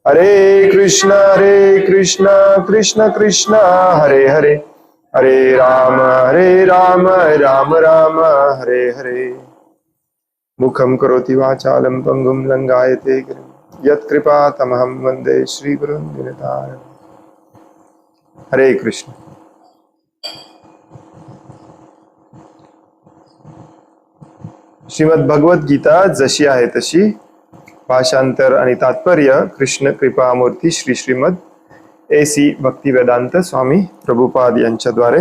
हरे कृष्ण कृष्ण कृष्ण हरे हरे, हरे राम राम राम हरे हरे। मुखं करोति वाचालं पंगुं लंघायते गिरिं यत्कृपातमहं वन्दे श्रीगुरुं दिनतारिणं। हरे कृष्ण। श्रीमद भगवत गीता जशी आहे तशी, भाषांतर आणि तात्पर्य कृष्ण कृपामूर्ती श्री श्रीमद AC भक्तिवेदांत स्वामी प्रभुपाद यांच्याद्वारे।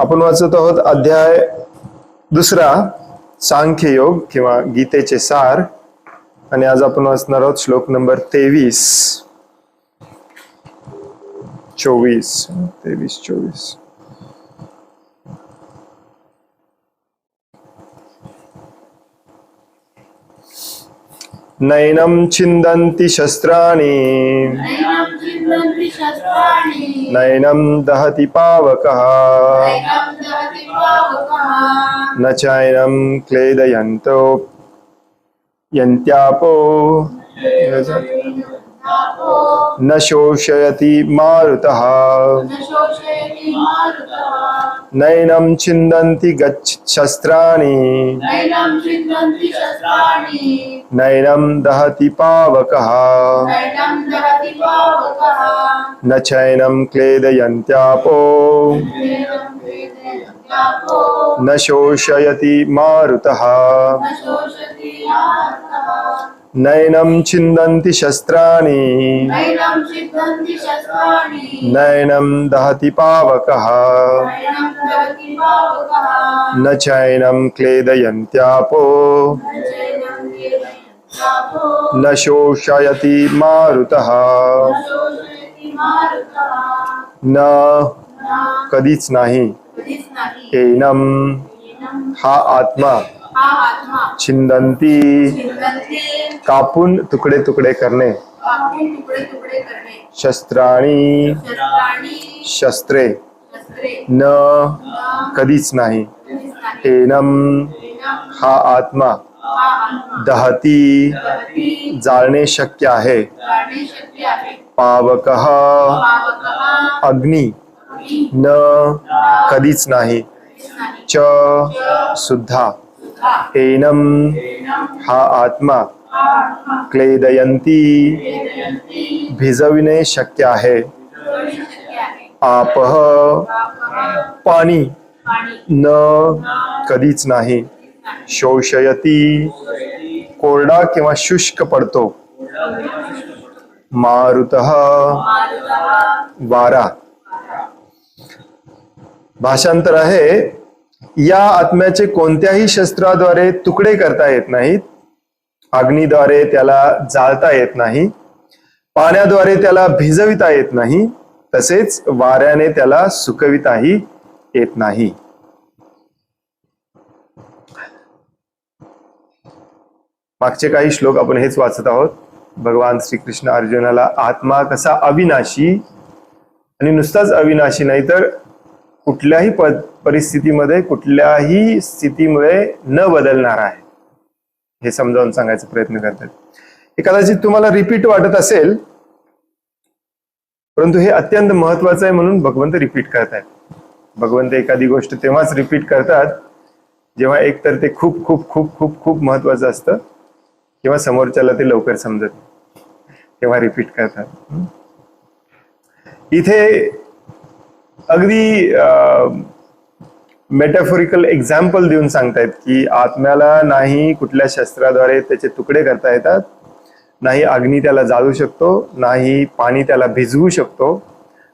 आपण वाचत आहोत अध्याय दुसरा, सांख्य योग किंवा गीतेचे सार, आणि आज आपण वाचणार आहोत श्लोक नंबर 23, 24. नैनं छिन्दन्ति शस्त्राणि नैनं दहति पावकः न चैनं क्लेदयन्तो यन्त्यापो न शोषयति मारुतः नैनं छिन्दन्ति शस्त्राणि नैनं दहति पावकः न चैनं क्लेदयन्त्यापो न शोषयति मारुतः नैनं छिन्दन्ति शस्त्राणि नैनं दहति पावकः न चैनं क्लेदयन्त्यापो न शोषयति मारुतः। न कधीच नाही, एनं हा आत्मा, छिंदंती कापून तुकडे तुकडे करणे, शस्त्राणी शस्त्रे, न कधीच नाही, एनं हा आत्मा, दहती जाळणे शक्य आहे, पावकः अग्नी, न कधीच नाही, च सुद्धा, एनं हा आत्मा, क्लेदयंती भिजविणे शक्य आहे, आपः पाणी, न कधीच नाही, शोषयती कोरडा किंवा शुष्क पडतो, मारुतः वारा। भाषांतर आहे, या आत्म्याचे कोणत्याही शस्त्राद्वारे तुकडे करता येत नाहीत, अग्नीद्वारे त्याला जाळता येत नाही, पाण्याद्वारे त्याला भिजविता येत नाही, तसेच वाऱ्याने त्याला सुकविताही येत नाही। मागचे काही श्लोक आपण हेच वाचत आहोत। भगवान श्रीकृष्ण अर्जुनाला आत्मा कसा अविनाशी, आणि नुसताच अविनाशी नाही तर कुठल्याही परिस्थितीमध्ये कुठल्याही स्थितीमुळे न बदलणार आहे हे समजावून सांगायचा प्रयत्न करतात। हे कदाचित तुम्हाला रिपीट वाटत असेल, परंतु हे अत्यंत महत्वाचं आहे म्हणून भगवंत रिपीट करतात। भगवंत एखादी गोष्ट तेव्हाच रिपीट करतात जेव्हा एकतर ते खूप खूप खूप खूप खूप महत्वाचं असतं किंवा समोरच्याला ते लवकर समजत, तेव्हा रिपीट करतात। इथे अगदी मेटाफोरिकल एक्झाम्पल देऊन सांगतायत की आत्म्याला नाही कुठल्या शस्त्राद्वारे त्याचे तुकडे करता येतात, नाही अग्नी त्याला जाळू शकतो, नाही पाणी त्याला भिजवू शकतो,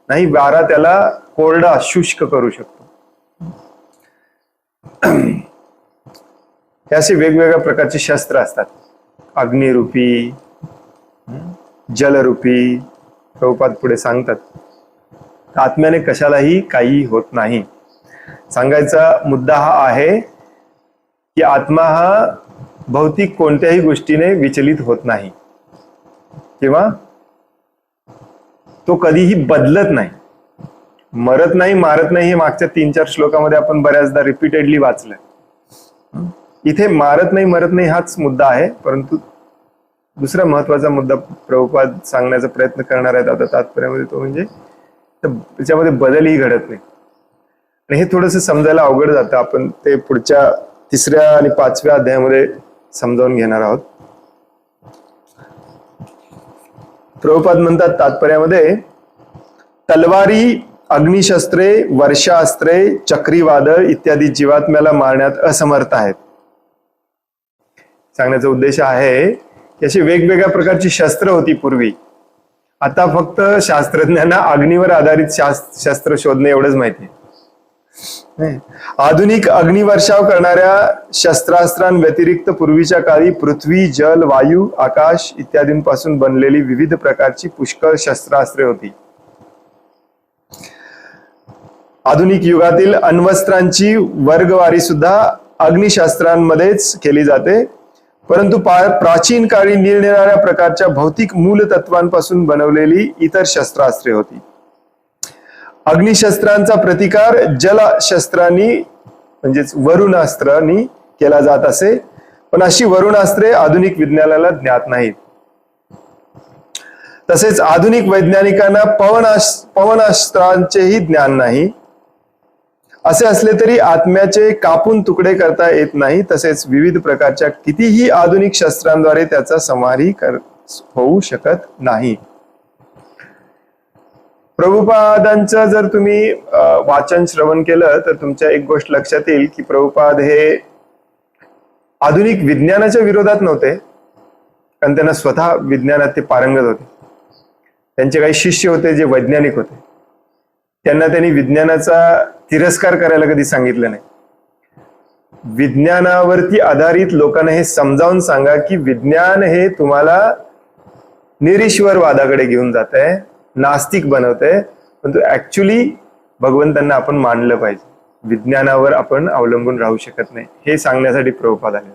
नाही वारा त्याला कोरडा शुष्क करू शकतो। हे असे वेगवेगळ्या प्रकारचे शस्त्र असतात, अग्निरूपी, जलरूपी। प्रभुपाद पुढे सांगतात, आत्म्याने कशालाही काही होत नाही। सांगायचा मुद्दा हा आहे की आत्मा हा भौतिक कोणत्याही गोष्टीने विचलित होत नाही किंवा तो कधीही बदलत नाही, मरत नाही, मारत नाही। हे मागच्या 3-4 श्लोकामध्ये आपण बऱ्याचदा रिपीटेडली वाचलंय। इथे मारत नाही मरत नाही हाच मुद्दा आहे, परंतु दुसरा महत्वाचा मुद्दा प्रभुपाद सांगण्याचा प्रयत्न करणार आहेत आता तात्पर्यामध्ये, तो म्हणजे त्याच्यामध्ये बदलही घडत नाही. आणि हे थोडंसं समजायला अवघड जातं. आपण ते पुढच्या 3ऱ्या आणि 5व्या अध्यायामध्ये समजावून घेणार आहोत. प्रभुपाद म्हणतात तात्पर्यामध्ये, तलवारी, अग्निशस्त्रे, वर्षास्त्रे, चक्रीवादळ इत्यादी जीवात्म्याला मारण्यात असमर्थ आहेत. सांगण्याचा उद्देश आहे की अशी वेगवेगळ्या प्रकारची शस्त्र होती पूर्वी. आता फक्त शास्त्रज्ञांना अग्नीवर आधारित शस्त्र शोधणे एवढंच माहिती आहे. आधुनिक अग्निवर्षाव करणाऱ्या शस्त्रास्त्रांव्यतिरिक्त पूर्वीच्या काळी पृथ्वी, जल, वायू, आकाश इत्यादींपासून बनलेली विविध प्रकारची पुष्कळ शस्त्रास्त्रे होती. आधुनिक युगातील अण्वस्त्रांची वर्गवारी सुद्धा अग्निशस्त्रांमध्येच केली जाते, परंतु प्राचीन काळी निरनिराळ्या प्रकारच्या भौतिक मूलतत्वांपासून बनवलेली इतर शस्त्रास्त्रे होती. अग्निशस्त्रांचा प्रतिकार जलशस्त्रांनी म्हणजेच वरुणास्त्रांनी केला जात असे, पण अशी वरुणास्त्रे आधुनिक विज्ञानाला ज्ञात नाहीत. तसेच आधुनिक वैज्ञानिकांना पवनास्त्रांचेही ज्ञान नाही. असे असले तरी आत्म्याचे कापून तुकडे करता येत नाही. तसेच विविध प्रकारच्या कितीही आधुनिक शस्त्रांद्वारे त्याचा संहारही होऊ शकत नाही. प्रभुपादांचं जर तुम्ही वाचन श्रवण केलं तर तुमच्या एक गोष्ट लक्षात येईल की प्रभुपाद हे आधुनिक विज्ञानाच्या विरोधात नव्हते, कारण त्यांना स्वतः विज्ञानात ते पारंगत होते. त्यांचे काही शिष्य होते जे वैज्ञानिक होते. त्यांना त्यांनी विज्ञानाचा तिरस्कार करायला कधी सांगितलं नाही. विज्ञानावरती आधारित लोकांना हे समजावून सांगा की विज्ञान हे तुम्हाला निरीश्वरवादाकडे घेऊन जात आहे, नास्तिक बनवतंय, परंतु ऍक्च्युली भगवंतांना आपण मानलं पाहिजे. विज्ञानावर आपण अवलंबून राहू शकत नाही, हे सांगण्यासाठी प्रभुपाद आले.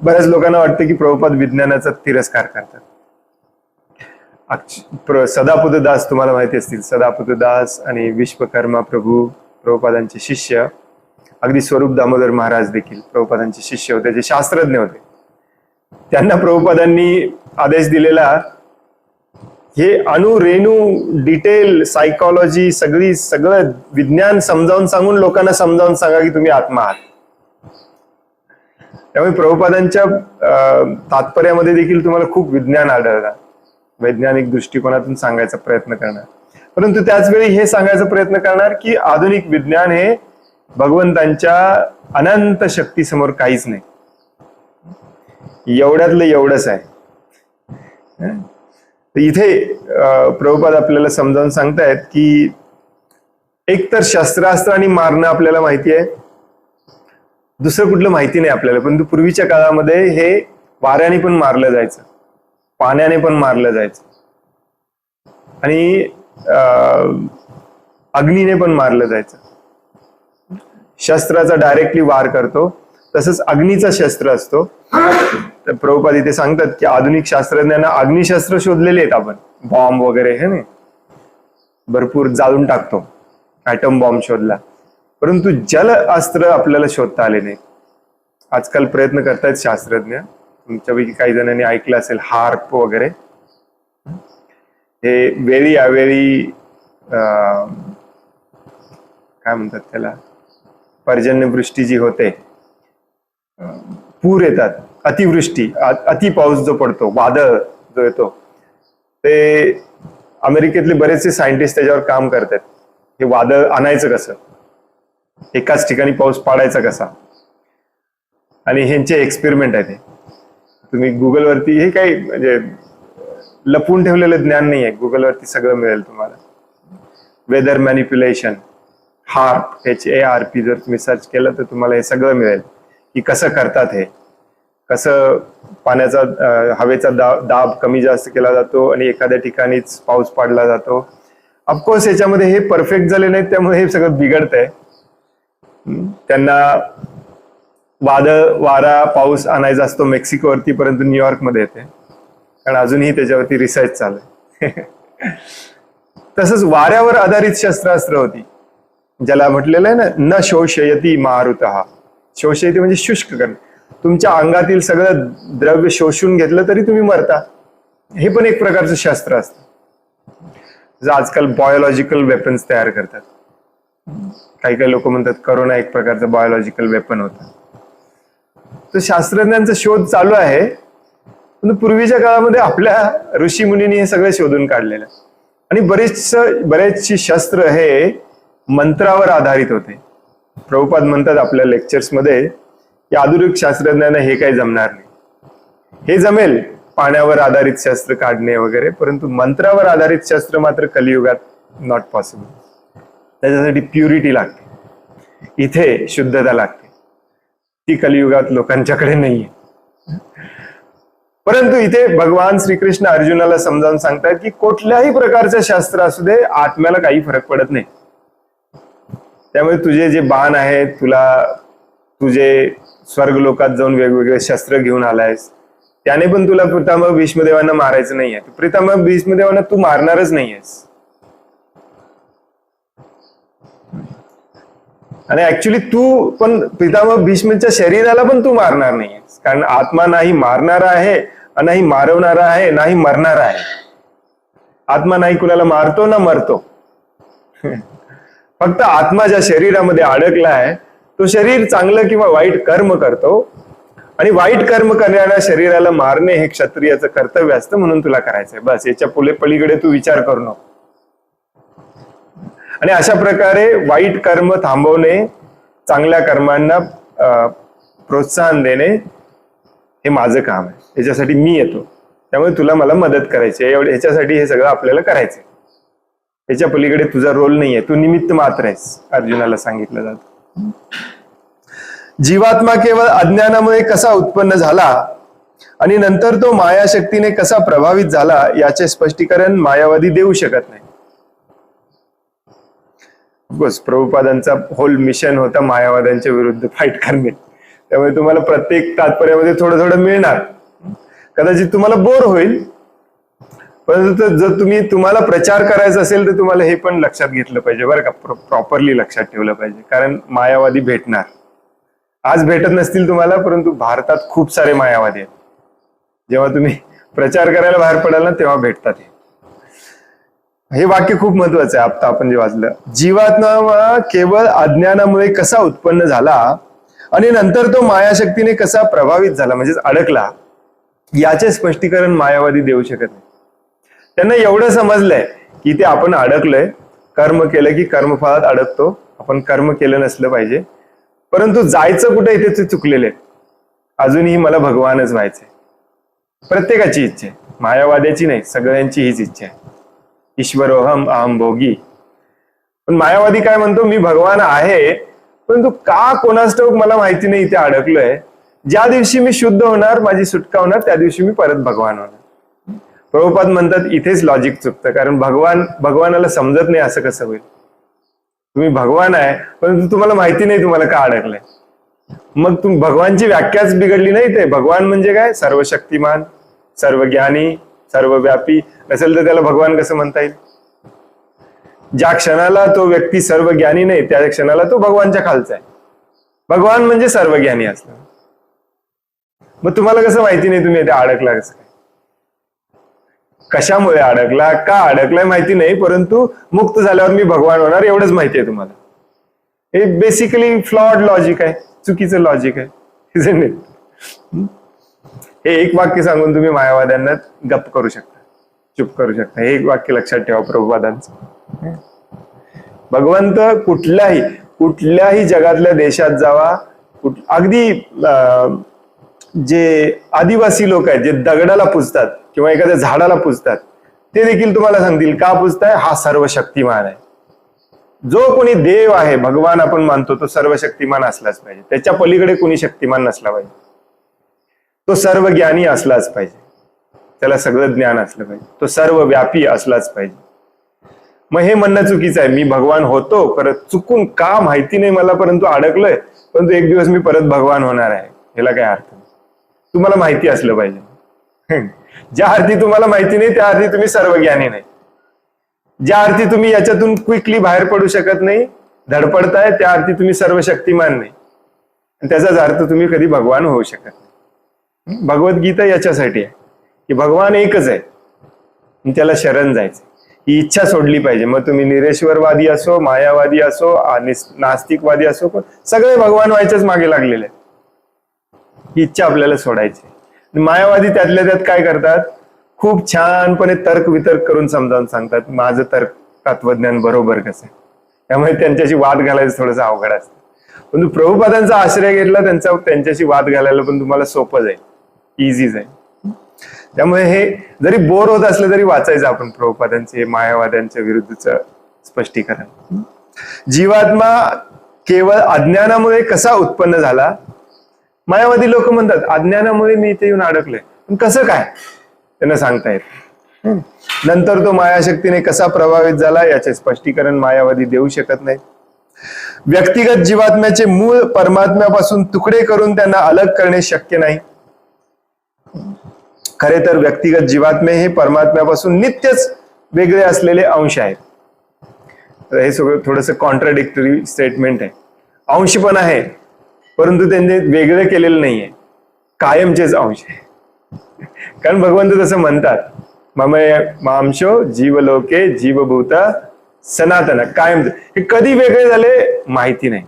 बऱ्याच लोकांना वाटतं की प्रभुपाद विज्ञानाचा तिरस्कार करतात. सदापुतदास तुम्हाला माहिती असतील, सदापुतदास आणि विश्वकर्मा प्रभू प्रभुपादांचे शिष्य, अगदी स्वरूप दामोदर महाराज देखील प्रभुपादांचे शिष्य होते, जे शास्त्रज्ञ होते. त्यांना प्रभुपादांनी आदेश दिलेला, हे अणु रेणू डिटेल सायकोलॉजी सगळं विज्ञान समजावून सांगून लोकांना समजावून सांगा की तुम्ही आत्मा आहात. त्यामुळे प्रभुपादांच्या तात्पर्यामध्ये देखील तुम्हाला खूप विज्ञान आढळणार, वैज्ञानिक दृष्टिकोनातून सांगायचा प्रयत्न करणार, परंतु त्याच वेळी हे सांगायचा प्रयत्न करणार की आधुनिक विज्ञान हे भगवंतांच्या अनंत शक्तीसमोर काहीच नाही, एवढ्यातलं एवढंच आहे. इथे प्रभुपाद आपल्याला समजावून सांगतायत की एकतर शस्त्रास्त्रांनी मारणं आपल्याला माहिती आहे, दुसरं कुठलं माहिती नाही आपल्याला, परंतु पूर्वीच्या काळामध्ये हे वाऱ्याने पण मारलं जायचं, पाण्याने पण मारलं जायचं आणि अग्नीने पण मारलं जायचं. शस्त्राचा डायरेक्टली वार करतो, तसंच अग्नीचा शस्त्र असतो. तर प्रभुपाद इथे सांगतात की आधुनिक शास्त्रज्ञांना अग्निशस्त्र शोधलेले आहेत आपण, बॉम्ब वगैरे हे नाही, भरपूर जाळून टाकतो, ऍटम बॉम्ब शोधला, परंतु जल अस्त्र आपल्याला शोधता आले नाही. आजकाल प्रयत्न करतायत शास्त्रज्ञ. तुमच्यापैकी काही जणांनी ऐकलं असेल हार्प वगैरे. हे वेळी अवेळी काय म्हणतात त्याला, पर्जन्यवृष्टी जी होते, पूर येतात, अतिवृष्टी, अति पाऊस जो पडतो, वादळ जो येतो, ते अमेरिकेतले बरेचसे सायंटिस्ट त्याच्यावर काम करतात. हे वादळ आणायचं कसं, एकाच ठिकाणी पाऊस पाडायचा कसा, आणि ह्यांचे एक्सपेरिमेंट आहे. ते तुम्ही गुगलवरती, हे काही म्हणजे लपून ठेवलेलं ज्ञान नाही आहे, गुगलवरती सगळं मिळेल तुम्हाला. वेदर मॅनिप्युलेशन, हार्प, HARP जर तुम्ही सर्च केलं तर तुम्हाला हे सगळं मिळेल की कसं करतात, हे कसं पाण्याचा हवेचा दाब कमी जास्त केला जातो आणि एखाद्या ठिकाणीच पाऊस पाडला जातो. ऑफकोर्स याच्यामध्ये हे परफेक्ट झाले नाहीत, त्यामुळे हे सगळं बिघडतंय. त्यांना वादळ, वारा, पाऊस आणायचा असतो मेक्सिकोवरती, परंतु न्यूयॉर्कमध्ये येते, कारण अजूनही त्याच्यावरती रिसर्च चालू आहे. तसंच वाऱ्यावर आधारित शस्त्रास्त्र होती, ज्याला म्हटलेलं आहे ना, न शोषयती मारुतः, शोषयते म्हणजे शुष्क करणे. तुमच्या अंगातील सगळं द्रव्य शोषून घेतलं तरी तुम्ही मरता. हे पण एक प्रकारचं शास्त्र असतं. आजकाल बायोलॉजिकल वेपन्स तयार करतात. काही काही लोक म्हणतात करोना एक प्रकारचा बायोलॉजिकल वेपन होता. तर शास्त्रज्ञांचा शोध चालू आहे. पण पूर्वीच्या काळामध्ये आपल्या ऋषी मुनींनी हे सगळं शोधून काढलेलं आणि बरेचशी शस्त्र हे मंत्रावर आधारित होते. प्रभुपाद म्हणतात आपल्या लेक्चर्स मध्ये की आधुनिक शास्त्रज्ञांना हे काही जमणार नाही. हे जमेल पाण्यावर आधारित शस्त्र काढणे वगैरे, परंतु मंत्रावर आधारित शस्त्र मात्र कलियुगात नॉट पॉसिबल. त्याच्यासाठी प्युरिटी लागते, इथे शुद्धता लागते. ती कलियुगात लोकांच्याकडे नाहीये. परंतु इथे भगवान श्रीकृष्ण अर्जुनाला समजावून सांगतात की कुठल्याही प्रकारचं शास्त्र असू दे, आत्म्याला काही फरक पडत नाही. त्यामुळे तुझे जे बाण आहेत, तुझे स्वर्ग लोकात जाऊन वेगवेगळे शस्त्र घेऊन आलायस, त्याने पण तुला पितामह भीष्मदेवांना मारायचं नाहीये. पितामह भीष्मदेवांना तू मारणारच नाहीयेस. आणि ऍक्च्युली तू पण पितामह भीष्मच्या शरीराला पण तू मारणार नाहीयेस, कारण आत्मा नाही मारणारा आहे, नाही मारवणारा आहे, नाही मरणारा आहे. आत्मा नाही कुणाला मारतो ना मरतो. फक्त आत्मा ज्या शरीरामध्ये अडकला आहे तो शरीर चांगलं किंवा वाईट कर्म करतो, आणि वाईट कर्म करणाऱ्या शरीराला मारणे हे क्षत्रियाचं कर्तव्य असतं, म्हणून तुला करायचंय. बस, याच्या पलीकडे तू विचार करू नको. आणि अशा प्रकारे वाईट कर्म थांबवणे, चांगल्या कर्मांना प्रोत्साहन देणे हे माझं काम आहे. याच्यासाठी मी येतो, त्यामुळे तुला मला मदत करायची आहे. ह्याच्यासाठी हे सगळं आपल्याला करायचंय. याच्या पलीकडे तुझा रोल नाहीये, तू निमित्त मात्र आहेस, अर्जुनाला सांगितलं जातं. जीवात्मा केवळ अज्ञानामुळे कसा उत्पन्न झाला आणि नंतर तो मायाशक्तीने कसा प्रभावित झाला याचे स्पष्टीकरण मायावादी देऊ शकत नाही. बस, प्रभुपादांचा होल मिशन होता मायावाद्यांच्या विरुद्ध फाईट करणे. त्यामुळे तुम्हाला प्रत्येक तात्पर्यामध्ये थोडं थोडं मिळणार. कदाचित तुम्हाला बोर होईल, परंतु जर तुम्हाला प्रचार करायचा असेल तर तुम्हाला हे पण लक्षात घेतलं पाहिजे बरं का, प्रॉपरली लक्षात ठेवलं पाहिजे. कारण मायावादी भेटणार. आज भेटत नसतील तुम्हाला, परंतु भारतात खूप सारे मायावादी आहेत. जेव्हा तुम्ही प्रचार करायला बाहेर पडाल ना, तेव्हा भेटतात. हे वाक्य खूप महत्वाचं आहे. आता आपण जे वाचलं, जीवात्मा केवळ अज्ञानामुळे कसा उत्पन्न झाला आणि नंतर तो मायाशक्तीने कसा प्रभावित झाला, म्हणजेच अडकला, याचे स्पष्टीकरण मायावादी देऊ शकत नाही. त्यांना एवढं समजलंय की ते आपण अडकलोय, कर्म केलं की कर्मफळात अडकतो, आपण कर्म केलं नसलं पाहिजे. परंतु जायचं कुठे, इथे ते चुकलेले. अजूनही मला भगवानच व्हायचंय. प्रत्येकाची इच्छा आहे, मायावाद्याची नाही, सगळ्यांची हीच इच्छा आहे. ईश्वरोहम अहम भोगी. पण मायावादी काय म्हणतो, मी भगवान आहे, परंतु का कोणास ठाऊक मला माहिती नाही, इथे अडकलोय. ज्या दिवशी मी शुद्ध होणार, माझी सुटका होणार, त्या दिवशी मी परत भगवान होणार. प्रभुपाद म्हणतात इथेच लॉजिक चुकतं, कारण भगवानाला समजत नाही असं कसं होईल. तुम्ही भगवान आहे, परंतु तुम्हाला माहिती नाही तुम्हाला का अडकलंय. मग भगवानची व्याख्याच बिघडली नाही. ते भगवान म्हणजे काय, सर्वशक्तिमान, सर्वज्ञानी, सर्वव्यापी. नसेल तर त्याला भगवान कसं म्हणता येईल. ज्या क्षणाला तो व्यक्ती सर्वज्ञानी नाही, त्या क्षणाला तो भगवानच्या खालचा आहे. भगवान म्हणजे सर्वज्ञानी असलं. मग तुम्हाला कसं माहिती नाही तुम्ही इथे अडकला कसं काय, कशामुळे अडकला, का अडकलाय माहिती नाही, परंतु मुक्त झाल्यावर मी भगवान होणार एवढंच माहिती आहे तुम्हाला. हे बेसिकली फ्लॉड लॉजिक आहे, चुकीचं लॉजिक आहे. हे एक वाक्य सांगून तुम्ही मायावाद्यांना गप्प करू शकता, चुप करू शकता. हे एक वाक्य लक्षात ठेवा प्रभुपादांचं. भगवंत कुठल्याही जगातल्या देशात जावा, अगदी जे आदिवासी लोक आहेत जे दगडाला पूजतात किंवा एखाद्या झाडाला पूजतात, ते देखील तुम्हाला सांगतील का पूजताय, हा सर्वशक्तिमान आहे. जो कोणी देव आहे, भगवान आपण मानतो, तो सर्वशक्तिमान असलाच पाहिजे. त्याच्या पलीकडे कोणी शक्तिमान नसला पाहिजे. तो सर्वज्ञानी असलाच पाहिजे, त्याला सगळं ज्ञान असलं पाहिजे, तो सर्वव्यापी असलाच पाहिजे. मग हे म्हणणं चुकीचं आहे. मी भगवान होतो, परत चुकून का माहिती नाही मला, परंतु अडकलोय, परंतु एक दिवस मी परत भगवान होणार आहे, ह्याला काय अर्थ नाही. तुम्हाला माहिती असलं पाहिजे. ज्या अर्थी तुम्हाला माहिती नाही त्या अर्थी तुम्ही सर्वज्ञानी नाही. ज्या अर्थी तुम्ही याच्यातून क्विकली बाहेर पडू शकत नाही, धडपडताय, त्या अर्थी तुम्ही सर्वशक्तिमान नाही. त्याचाच अर्थ तुम्ही कधी भगवान होऊ शकत नाही. भगवद्गीता याच्यासाठी आहे की भगवान एकच आहे, त्याला शरण जायचं, ही इच्छा सोडली पाहिजे. मग तुम्ही निरेश्वरवादी असो, मायावादी असो, नास्तिकवादी असो, सगळे भगवान व्हायच्याच मागे लागलेले आहेत. ही इच्छा आपल्याला सोडायची. मायावादी त्यातल्या त्यात काय करतात, खूप छानपणे तर्क वितर्क करून समजावून सांगतात माझं तत्वज्ञान बरोबर कसं आहे. त्यामुळे त्यांच्याशी वाद घालायचं थोडंसं अवघड असतं. पण प्रभुपादांचा आश्रय घेतला त्यांच्याशी वाद घालायला पण तुम्हाला सोपं जाईल, इझी जाईल. त्यामुळे हे जरी बोर होत असलं तरी वाचायचं आपण प्रभुपादांचे मायावाद्यांच्या विरुद्धचं स्पष्टीकरण. जीवात्मा केवळ अज्ञानामुळे कसा उत्पन्न झाला. मायावादी लोक म्हणतात अज्ञानामुळे मी इथे येऊन अडकलोय, पण कसं काय त्यांना सांगता येत. नंतर तो मायाशक्तीने कसा प्रभावित झाला याचे स्पष्टीकरण मायावादी देऊ शकत नाही. व्यक्तिगत जीवात्म्याचे मूळ परमात्म्यापासून तुकडे करून त्यांना अलग करणे शक्य नाही. खरे तर व्यक्तिगत जीवात्मे हे परमात्म्यापासून नित्यच वेगळे असलेले अंश आहेत. हे सगळं थोडंसं कॉन्ट्राडिक्टरी स्टेटमेंट आहे. अंश पण आहे परंतु त्यांनी वेगळे केलेलं नाहीये, कायमचेच अंश आहे. कारण भगवंत तसं म्हणतात, मांशो जीवलोके जीवभूत सनातन, कायम. हे कधी वेगळे झाले माहिती नाही,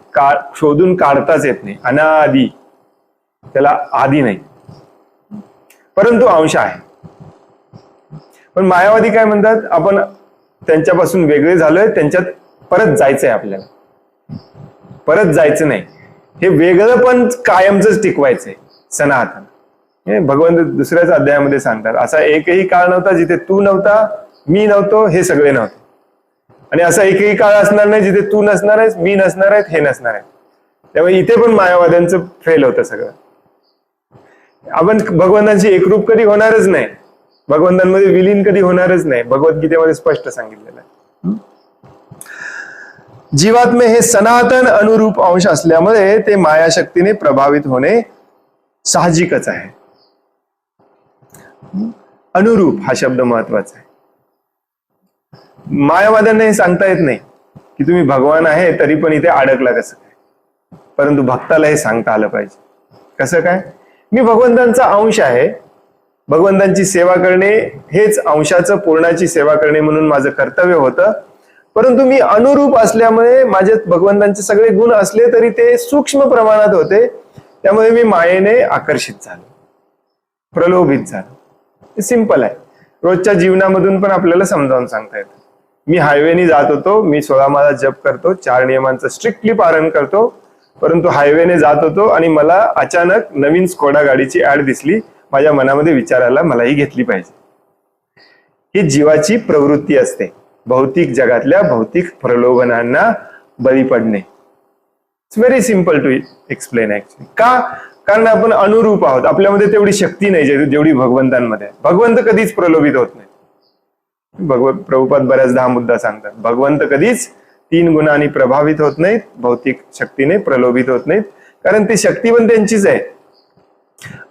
शोधून काढताच येत नाही. अनादि, त्याला आदी नाही, परंतु अंश आहे. पण मायावादी काय म्हणतात, आपण त्यांच्यापासून वेगळे झालोय, त्यांच्यात परत जायचंय आपल्याला, परत जायचं नाही. हे वेगळं पण कायमच टिकवायचंय, सनातन. हे भगवंत दुसऱ्याच अध्यायामध्ये सांगतात, असा एकही काळ नव्हता जिथे तू नव्हता, मी नव्हतो, हे सगळे नव्हते. आणि असा एकही काळ असणार नाही जिथे तू नसणार आहेस, मी नसणार आहेत, हे नसणार आहे. त्यामुळे इथे पण मायावाद्यांचं फेल होतं सगळं. आपण भगवंतांशी एकरूप कधी होणारच नाही, भगवंतांमध्ये विलीन कधी होणारच नाही, भगवद्गीतेमध्ये स्पष्ट सांगितलेलं आहे. जीवात्मे हे सनातन अनुरूप अंश असल्यामुळे ते मायाशक्तीने प्रभावित होणे साहजिकच आहे. अनुरूप हा शब्द महत्वाचा आहे. मायावाद्यांना हे सांगता येत नाही की तुम्ही भगवान आहे तरी पण इथे अडकला कसं काय, परंतु भक्ताला हे सांगता आलं पाहिजे. कसं काय, मी भगवंतांचा अंश आहे, भगवंतांची सेवा करणे हेच अंशाचं पूर्णाची सेवा करणे म्हणून माझं कर्तव्य होतं. परंतु मी अनुरूप असल्यामुळे माझ्यात भगवंतांचे सगळे गुण असले तरी ते सूक्ष्म प्रमाणात होते, त्यामुळे मी मायेने आकर्षित झालो, प्रलोभित झालो. हे सिंपल आहे, रोजच्या जीवनामधून पण आपल्याला समजावून सांगता येतं. मी हायवेने जात होतो, मी 16 माळा जप करतो, 4 नियमांचं स्ट्रिक्टली पालन करतो, परंतु हायवेने जात होतो आणि मला अचानक नवीन स्कोडा गाडीची ऍड दिसली. माझ्या मनामध्ये विचार आला मला ही घेतली पाहिजे. ही जीवाची प्रवृत्ती असते, भौतिक जगातल्या भौतिक प्रलोभनांना बळी पडणे. It's very simple to explain actually. का, कारण आपण अनुरूप आहोत, आपल्यामध्ये तेवढी शक्ती नाही जेवढी भगवंतांमध्ये आहे. भगवंत कधीच प्रलोभित होत नाही. प्रभुपाद बऱ्याचदा हा मुद्दा सांगतात, भगवंत कधीच 3 गुणांनी प्रभावित होत नाहीत, भौतिक शक्तीने प्रलोभित होत नाहीत, कारण ती शक्ती पण त्यांचीच आहे.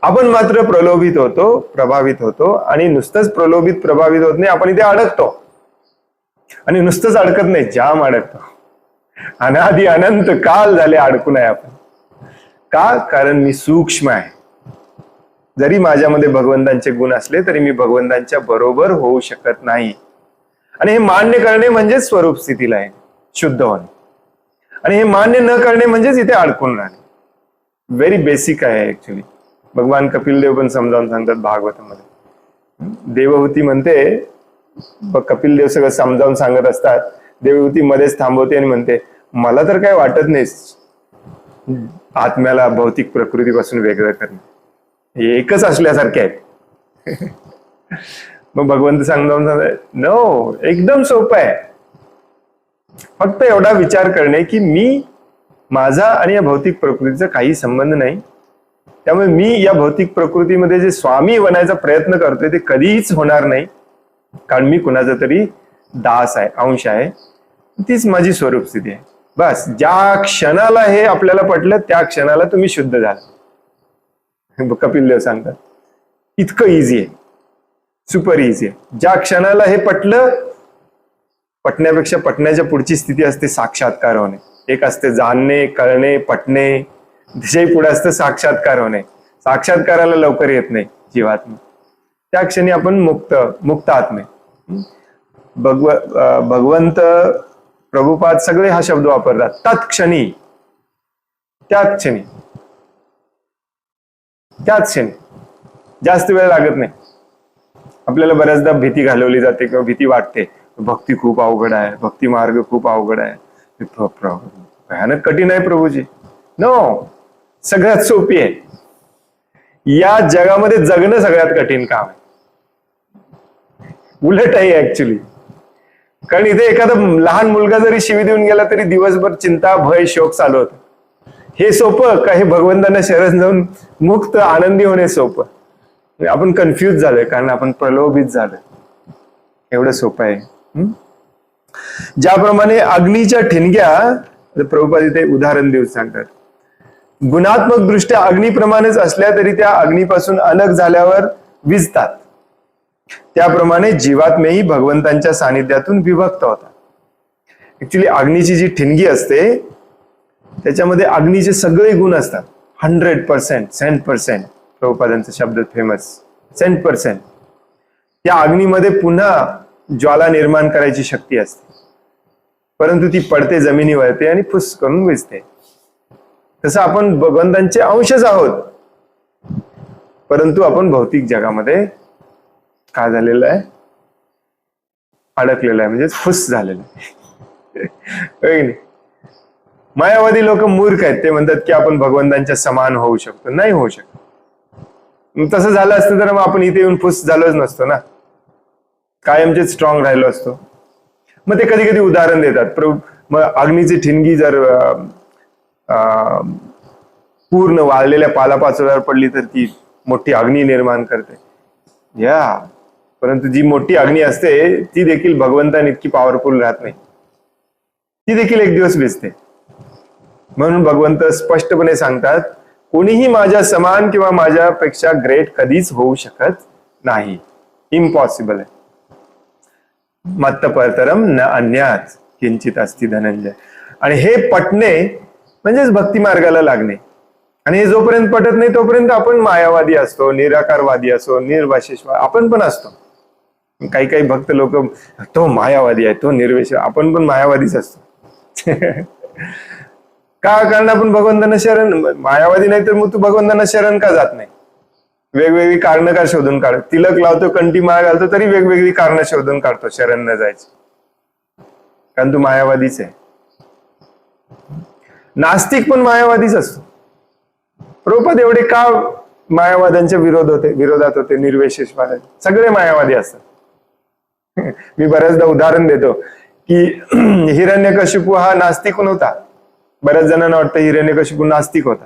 आपण मात्र प्रलोभित होतो, प्रभावित होतो, आणि नुसतंच प्रलोभित प्रभावित होत नाही, आपण इथे अडकतो. आणि नुसतंच अडकत नाही, जाम अडकतो. अनादि अनंत काल झाले अडकून आहे आपण. का, कारण मी सूक्ष्म आहे. जरी माझ्यामध्ये भगवंतांचे गुण असले तरी मी भगवंतांच्या बरोबर होऊ शकत नाही. आणि हे मान्य करणे म्हणजेच स्वरूप स्थितीला आहे, शुद्ध होणे. आणि हे मान्य न करणे म्हणजेच इथे अडकून राहणे. व्हेरी बेसिक आहे ऍक्च्युली. भगवान कपिल देव पण समजावून सांगतात भागवतामध्ये. देवहूती म्हणते, कपिल देव सगळं समजावून सांगत असतात, देवहूती मध्येच थांबवते आणि म्हणते, मला तर काय वाटत नाही आत्म्याला भौतिक प्रकृतीपासून वेगळं करणे, हे एकच असल्यासारखे आहेत. मग भगवंत समजावून सांगतात, नो, एकदम सोपं आहे. फक्त एवढा विचार करणे की मी, माझा आणि या भौतिक प्रकृतीचा काही संबंध नाही. त्यामुळे मी या भौतिक प्रकृतीमध्ये जे स्वामी बनायचा प्रयत्न करतोय ते कधीच होणार नाही, कारण मी कुणाचा तरी दास आहे, अंश आहे. तीच माझी स्वरूप स्थिती आहे. बस ज्या क्षणाला हे आपल्याला पटलं त्या क्षणाला तुम्ही शुद्ध झाला. कपिल देव सांगतात इतकं इझी आहे, सुपर इझी आहे. ज्या क्षणाला हे पटलं, पटण्यापेक्षा पटण्याच्या पुढची स्थिती असते साक्षात्कार होणे. एक असते जाणणे, कळणे, पटणे, त्याच्याही पुढे असतं साक्षात्कार होणे. साक्षात्काराला लवकर येत नाही जीवात्मा, त्या क्षणी आपण मुक्त आत्मे. भगवंत प्रभुपाद सगळे हा शब्द वापरतात, तत्क्षणी, त्याच क्षणी, त्याच क्षणी. जास्त वेळ लागत नाही. आपल्याला बऱ्याचदा भीती घालवली जाते किंवा भीती वाटते, भक्ती खूप अवघड आहे, भक्ती मार्ग खूप अवघड आहे, भयानक कठीण आहे प्रभूजी. नो, सगळ्यात सोपी आहे. या जगामध्ये जगणं सगळ्यात कठीण काम आहे. उलट आहे ऍक्च्युली. कारण इथे एखादा लहान मुलगा जरी शिवी देऊन गेला तरी दिवसभर चिंता, भय, शोक चालू होत. हे सोपं का हे भगवंतांना शरण जाऊन मुक्त आनंदी होणे सोपं? आपण कन्फ्युज झालोय कारण आपण प्रलोभित झालोय. एवढं सोपं आहे. ज्याप्रमाणे अग्नीच्या ठिणग्या, प्रभुपाद इथे उदाहरण देऊन सांगतात, गुणात्मक दृष्ट्या अग्नीप्रमाणेच असल्या तरी त्या अग्नीपासून अलग झाल्यावर विझतात, त्याप्रमाणे जीवात्मेही भगवंतांच्या सानिध्यातून विभक्त होतात. ऍक्च्युली अग्नीची जी ठिणगी असते त्याच्यामध्ये अग्नीचे सगळे गुण असतात. 100%, 100%. प्रभुपादांचा शब्द फेमस, 100%. त्या अग्नीमध्ये पुन्हा ज्वाला निर्माण करायची शक्ती असते, परंतु ती पडते जमिनीवरती आणि फुस करून विझते. तसं आपण भगवंतांचे अंशच आहोत, परंतु आपण भौतिक जगामध्ये काय झालेलं आहे, अडकलेलं आहे, म्हणजे फुस झालेलं आहे. मायावादी लोक मूर्ख आहेत. ते म्हणतात की आपण भगवंतांच्या समान होऊ शकतो. नाही होऊ शकत. तसं झालं असतं तर मग आपण इथे येऊन फुस झालोच नसतो ना, कायमचे स्ट्रॉंग राहिलो असतो. मग ते कधी कधी उदाहरण देतात. मग अग्नीची ठिणगी जर पूर्ण वाळलेल्या पालापाचोळ्यावर पडली तर ती मोठी अग्नी निर्माण करते. परंतु जी मोठी अग्नी असते ती देखील भगवंतांनी इतकी पॉवरफुल राहत नाही, ती देखील एक दिवस विझते. म्हणून भगवंत स्पष्टपणे सांगतात, कोणीही माझ्या समान किंवा माझ्यापेक्षा ग्रेट कधीच होऊ शकत नाही. इम्पॉसिबल आहे. मत्त परतरम न अन्यात किंचित अस्ति धनंजय. आणि हे पटणे म्हणजेच भक्ती मार्गाला लागणे. आणि हे जोपर्यंत पटत नाही तोपर्यंत आपण मायावादी असतो, निराकारवादी असो, निर्वाशेषवादी आपण पण असतो. काही काही भक्त लोक, तो मायावादी आहे, तो निर्विशेष, आपण पण मायावादीच असतो. का? कारण आपण भगवंतांना शरण, मायावादी नाही तर मग तू भगवंतांना शरण का जात नाही? वेगवेगळी कारणं का शोधून काढ. तिलक लावतो, कंठी माळ घालतो, तरी वेगवेगळी कारणं शोधून काढतो शरण न जायची, कारण तू मायावादीच आहे. नास्तिक पण मायावादीच असतो. प्रभुपाद एवढे का मायावाद्यांच्या विरोधात होते? निर्विशेषवाद सगळे मायावादी असतात. मी बऱ्याचदा उदाहरण देतो की हिरण्यकशिपू हा नास्तिक नव्हता. बऱ्याच जणांना वाटतं हिरण्यकशिपू नास्तिक होता.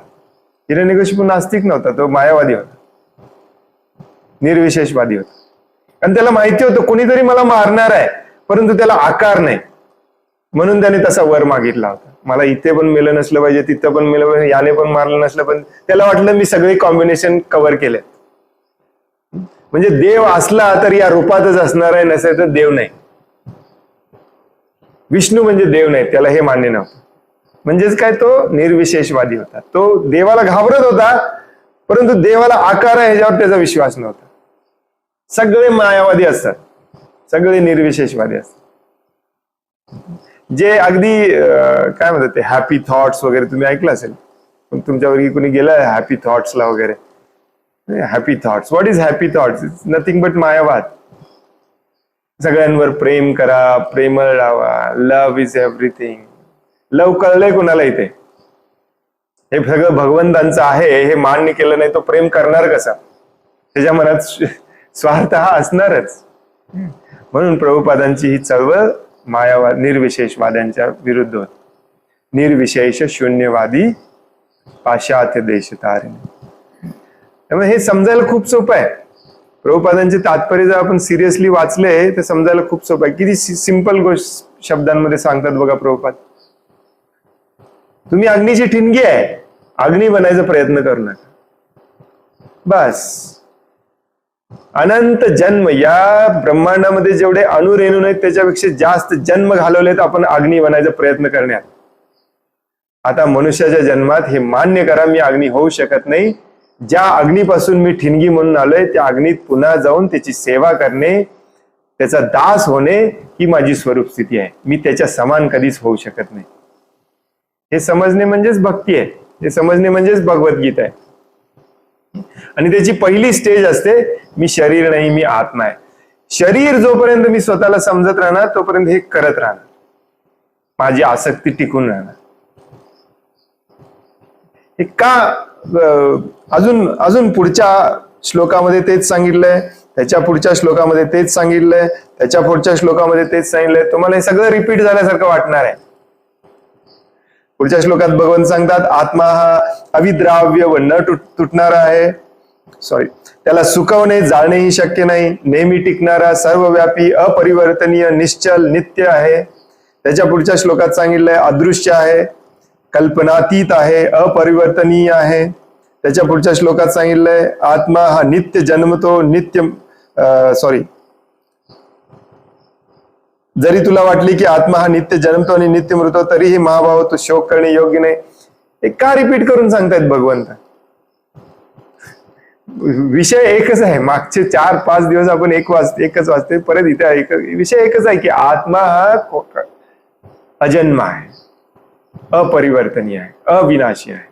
हिरण्यकशिपू नास्तिक नव्हता, तो मायावादी होता, निर्विशेषवादी होता. आणि त्याला माहिती होतं कोणीतरी मला मारणार आहे, परंतु त्याला आकार नाही, म्हणून त्याने तसा वर मागितला होता. मला इथे पण मेलं नसलं पाहिजे, तिथं पण मेलं पाहिजे, याने पण मारलं नसलं, पण त्याला वाटलं मी सगळे कॉम्बिनेशन कव्हर केले. म्हणजे देव असला तर या रूपातच असणार आहे, नसेल तर देव नाही. विष्णू म्हणजे देव नाही, त्याला हे मान्य नव्हतं. म्हणजेच काय, तो निर्विशेषवादी होता. तो देवाला घाबरत होता, परंतु देवाला आकार आहे ह्याच्यावर त्याचा विश्वास नव्हता. सगळे मायावादी असतात, सगळे निर्विशेषवादी असतात. जे अगदी काय म्हणतात ते हॅपी थॉट्स वगैरे तुम्ही ऐकलं असेल, पण तुमच्यावरही कोणी गेलं हॅपी थॉट्सला वगैरे. Happy thoughts, what is happy thoughts? It's nothing but मायावाद. सगळ्यांवर प्रेम करा, प्रेमळ राहावा, लव्ह इज एव्हरीथिंग. लव कळलंय कोणाला इथे? हे सगळं भगवंतांचं आहे हे मान्य केलं नाही, तो प्रेम करणार कसा? त्याच्या मनात स्वार्थ हा असणारच. म्हणून प्रभुपादांची ही चळवळ मायावाद, निर्विशेषवाद्यांच्या विरुद्ध होती. निर्विशेष शून्यवादी पाश्चात्य देश तारिणी. त्यामुळे हे समजायला खूप सोपं आहे. प्रभुपादांचे तात्पर्य जर आपण सिरियसली वाचले तर समजायला खूप सोपं आहे. किती सिंपल गोष्ट शब्दांमध्ये सांगतात बघा प्रभुपाद. तुम्ही अग्नीची ठिणगी आहे, अग्नी बनायचा प्रयत्न करू नका. बस अनंत जन्म या ब्रह्मांडामध्ये जेवढे अणुरेणू आहेत त्याच्यापेक्षा जास्त जन्म घालवलेत आपण अग्नी बनायचा प्रयत्न करण्यात. आता मनुष्याच्या जन्मात हे मान्य करा, मी अग्नी होऊ शकत नाही. ज्या अग्नीपासून मी ठिणगी म्हणून आलोय त्या अग्नीत पुन्हा जाऊन त्याची सेवा करणे, त्याचा दास होणे ही माझी स्वरूप स्थिती आहे. मी त्याच्या समान कधीच होऊ शकत नाही. हे समजणे म्हणजेच भक्ती आहे. हे समजणे म्हणजेच भगवद्गीता आहे. आणि त्याची पहिली स्टेज असते, मी शरीर नाही, मी आत्मा आहे. शरीर जोपर्यंत मी स्वतःला समजत राहणार तोपर्यंत हे करत राहणार, माझी आसक्ती टिकून राहणार. हे का अजून पुढच्या श्लोकामध्ये तेच सांगितलंय, त्याच्या पुढच्या श्लोकामध्ये तेच सांगितलंय, त्याच्या पुढच्या श्लोकामध्ये तेच सांगितलंय. तुम्हाला हे सगळं रिपीट झाल्यासारखं वाटणार आहे. पुढच्या श्लोकात भगवंत सांगतात, आत्मा हा अविद्राव्य व न तुटणारा आहे. त्याला सुकवणे जाणेही शक्य नाही. नेहमी टिकणारा, सर्वव्यापी, अपरिवर्तनीय, निश्चल, नित्य आहे. त्याच्या पुढच्या श्लोकात सांगितलंय अदृश्य आहे, कल्पनातीत आहे, अपरिवर्तनीय आहे. त्याच्या पुढच्या श्लोकात सांगितलंय आत्मा हा नित्य जन्मतो, जरी तुला वाटली की आत्मा हा नित्य जन्मतो आणि नित्य मृतो तरीही महाभाव तो शोक करणे योग्य नाही. हे का रिपीट करून सांगतायत भगवंत? विषय एकच आहे. मागचे 4-5 दिवस आपण एकच वाचते, परत इथे विषय एकच आहे की आत्मा हा अजन्म आहे, अपरिवर्तनीय आहे, अविनाशी आहे.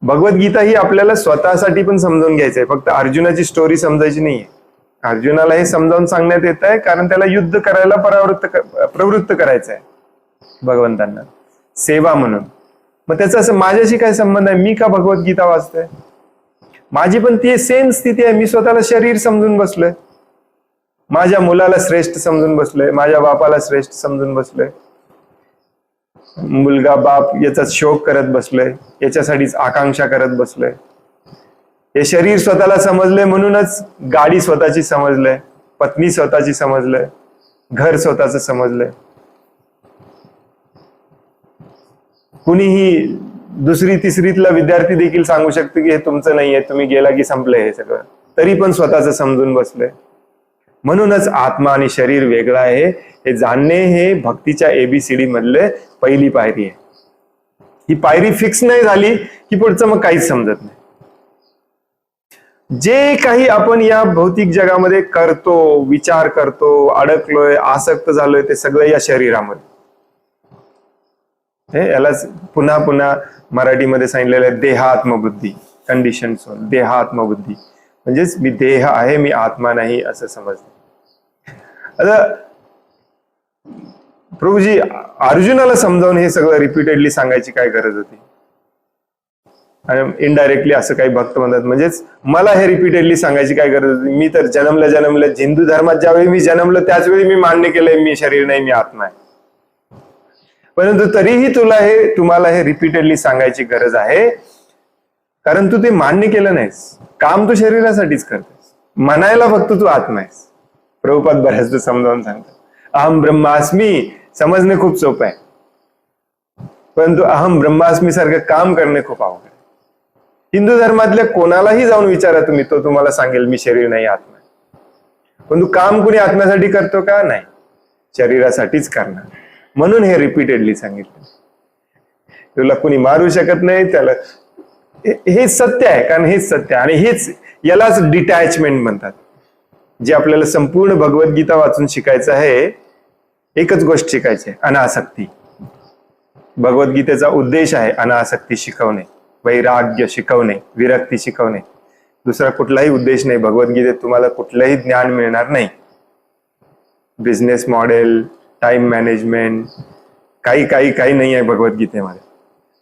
भगवद्गीता ही आपल्याला स्वतःसाठी पण समजून घ्यायचं आहे, फक्त अर्जुनाची स्टोरी समजायची नाहीये. अर्जुनाला हे समजावून सांगण्यात येत आहे कारण त्याला युद्ध करायला प्रवृत्त करायचं आहे भगवंतांना, सेवा म्हणून. मग त्याचा असं माझ्याशी काय संबंध आहे? मी का भगवद्गीता वाचतोय? माझी पण ती सेम स्थिती आहे. मी स्वतःला शरीर समजून बसलोय, माझ्या मुलाला श्रेष्ठ समजून बसलोय, माझ्या बापाला श्रेष्ठ समजून बसलोय, मुलगा बाप याचा शोक करत बसलोय, याच्यासाठीच आकांक्षा करत बसलोय. हे शरीर स्वतःला समजलंय म्हणूनच गाडी स्वतःची समजलंय, पत्नी स्वतःची समजलंय, घर स्वतःच समजलंय. कुणीही दुसरी तिसरीतला विद्यार्थी देखील सांगू शकतो की हे तुमचं नाहीये, तुम्ही गेला की संपलंय हे सगळं, तरी पण स्वतःच समजून बसलंय. म्हणूनच आत्मा आणि शरीर वेगळं आहे हे जाणणे हे भक्तीच्या ABCD मधले पहिली पायरी आहे. ही पायरी फिक्स नाही झाली की पुढचं मग काहीच समजत नाही. जे काही आपण या भौतिक जगामध्ये करतो, विचार करतो, अडकलोय, आसक्त झालोय, ते सगळं या शरीरामध्ये. यालाच पुन्हा पुन्हा मराठीमध्ये सांगितलेलं आहे देहात्मबुद्धी, कंडिशन सोल. देहात्मबुद्धी म्हणजेच मी देह आहे, मी आत्मा नाही असं समजते. आता प्रभूजी अर्जुनाला समजावून हे सगळं रिपीटेडली सांगायची काय गरज होती? आणि इनडायरेक्टली असं काही भक्त म्हणतात, म्हणजेच मला हे रिपीटेडली सांगायची काय गरज होती? मी तर जन्मल्या हिंदू धर्मात ज्यावेळी मी जन्मलो त्याच वेळी मी मान्य केलंय मी शरीर नाही, मी आत्मा आहे. परंतु तरीही तुम्हाला हे रिपीटेडली सांगायची गरज आहे कारण तू ते मान्य केलं नाहीस. काम तू शरीरासाठीच करतेस, म्हणायला फक्त तू आत्मा आहेस. प्रभुपाद बऱ्याचदा समजावून सांगतात अहम ब्रह्मास्मी समजणे खूप सोपं आहे, परंतु अहम ब्रह्मास्मी सारखं काम करणे खूप अवघड आहे. हिंदू धर्मातल्या कोणालाही जाऊन विचारा तुम्ही, तो तुम्हाला सांगेल मी शरीर नाही, आत्मा आहे. परंतु काम कुणी आत्म्यासाठी करतो का? नाही, शरीरासाठीच करणार. म्हणून हे रिपीटेडली सांगितलं. तुला कुणी मारू शकत नाही, त्याला हेच सत्य आहे, कारण हेच सत्य आहे. आणि यालाच डिटॅचमेंट म्हणतात. जे आपल्याला संपूर्ण भगवद्गीता वाचून शिकायचं आहे, एकच गोष्ट शिकायची आहे, अनासक्ती. भगवद्गीतेचा उद्देश आहे अनासक्ती शिकवणे, वैराग्य शिकवणे, विरक्ती शिकवणे. दुसरा कुठलाही उद्देश नाही. भगवद्गीतेत तुम्हाला कुठलंही ज्ञान मिळणार नाही. बिझनेस मॉडेल, टाइम मॅनेजमेंट, काही नाही आहे भगवद्गीतेमध्ये.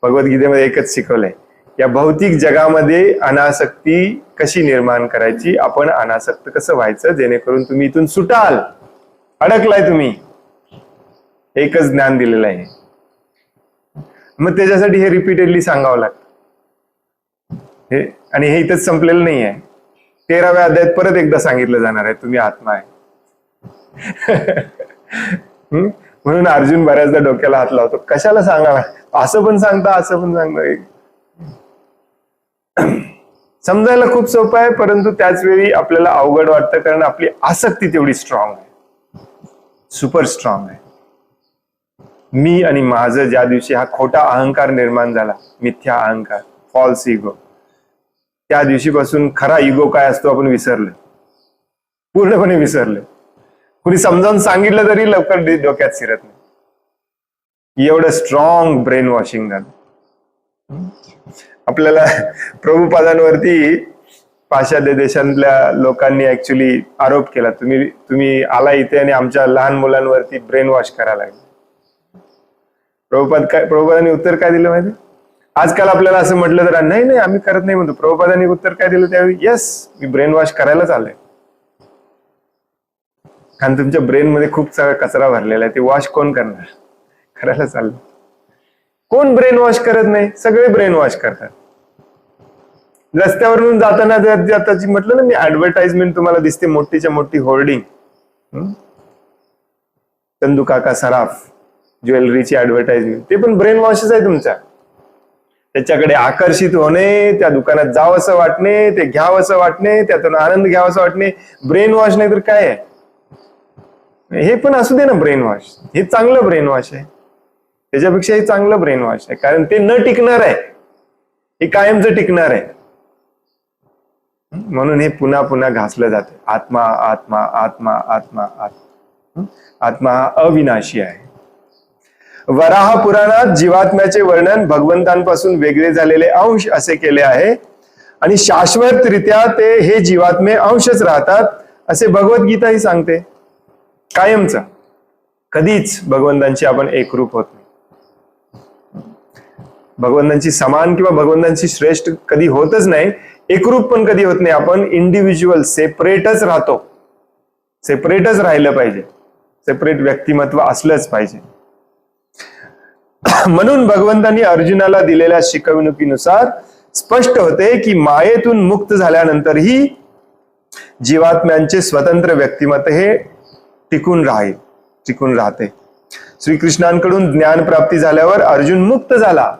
भगवद्गीतेमध्ये एकच शिकवलंय, या भौतिक जगामध्ये अनासक्ती कशी निर्माण करायची, आपण अनासक्त कसं व्हायचं जेणेकरून तुम्ही इथून सुटाल. अडकलाय तुम्ही, एकच ज्ञान दिलेलं आहे. मग त्याच्यासाठी हे रिपीटेडली सांगावं लागतं. आणि हे इथंच संपलेलं नाही आहे. 13व्या अध्यायात परत एकदा सांगितलं जाणार आहे तुम्ही आत्मा आहे. म्हणून अर्जुन बऱ्याचदा डोक्याला हात लावतो, कशाला सांगा, असं पण सांगता, असं पण सांगता. समजायला खूप सोपं आहे, परंतु त्याच वेळी आपल्याला अवघड वाटतं कारण आपली आसक्ती तेवढी स्ट्रॉंग आहे, सुपर स्ट्रॉंग आहे. मी आणि माझं ज्या दिवशी हा खोटा अहंकार निर्माण झाला, मिथ्या अहंकार, फॉल्स इगो, त्या दिवशीपासून खरा इगो काय असतो आपण विसरलो, पूर्णपणे विसरलो. कुणी समजावून सांगितलं तरी लवकर डोक्यात शिरत नाही. एवढं स्ट्रॉंग ब्रेन वॉशिंग झालं. आपल्याला प्रभुपादांवरती पाश्चात्य देशातल्या लोकांनी ऍक्च्युली आरोप केला, तुम्ही आला इथे आणि आमच्या लहान मुलांवरती ब्रेन वॉश करायला लागले. प्रभुपादांनी उत्तर काय दिलं माहिती? आजकाल आपल्याला असं म्हटलं तर नाही नाही आम्ही करत नाही म्हणतो. प्रभुपादांनी उत्तर काय दिलं त्यावेळी? येस, मी ब्रेन वॉश करायला चाललोय. कारण तुमच्या ब्रेन मध्ये खूप सगळा कचरा भरलेला आहे, ते वॉश कोण करणार? करायला चाललं. कोण ब्रेन वॉश करत नाही? सगळे ब्रेन वॉश करतात. रस्त्यावरून जाताना त्याची म्हटलं ना मी, ऍडव्हर्टाइजमेंट तुम्हाला दिसते मोठीच्या मोठी होर्डिंग, चंदू काका सराफ ज्वेलरीची ऍडव्हर्टाइजमेंट, ते पण ब्रेन वॉशच आहे तुमचा. त्याच्याकडे आकर्षित होणे, त्या दुकानात जावंसं वाटणे, ते घ्यावंसं वाटणे, त्यातून आनंद घ्यावासा वाटणे, ब्रेन वॉश नाही तर काय आहे? हे पण असू दे ना ब्रेन वॉश, हे चांगलं ब्रेन वॉश आहे, त्याच्यापेक्षा हे चांगलं ब्रेन वॉश आहे, कारण ते न टिकणार आहे, हे कायमचं टिकणार आहे. म्हणून हे पुन्हा पुन्हा घासलं जाते. आत्मा आत्मा आत्मा आत्मा आत्मा. आत्मा हा अविनाशी आहे. वराह पुराणात जीवात्म्याचे वर्णन भगवंतांपासून वेगळे झालेले अंश असे केले आहे आणि शाश्वतरित्या ते हे जीवात्मे अंशच राहतात असे भगवद्गीताही सांगते. कायमचं कधीच भगवंतांची आपण एकरूप होत नाही, भगवंतांची समान किंवा भगवंतांची श्रेष्ठ कधी होतच नाही, एकरूप पण कधी होत नाही. आपण इंडिव्हिज्युअल सेपरेटच राहतो, सेपरेटच राहिलं पाहिजे, सेपरेट व्यक्तिमत्व असलंच पाहिजे. म्हणून भगवंतांनी अर्जुनाला दिलेल्या शिकवणुकीनुसार स्पष्ट होते की मायेतून मुक्त झाल्यानंतरही जीवात्म्यांचे स्वतंत्र व्यक्तिमत्व हे टिकून राहते. श्रीकृष्णांकडून ज्ञान प्राप्ती झाल्यावर अर्जुन मुक्त झाला,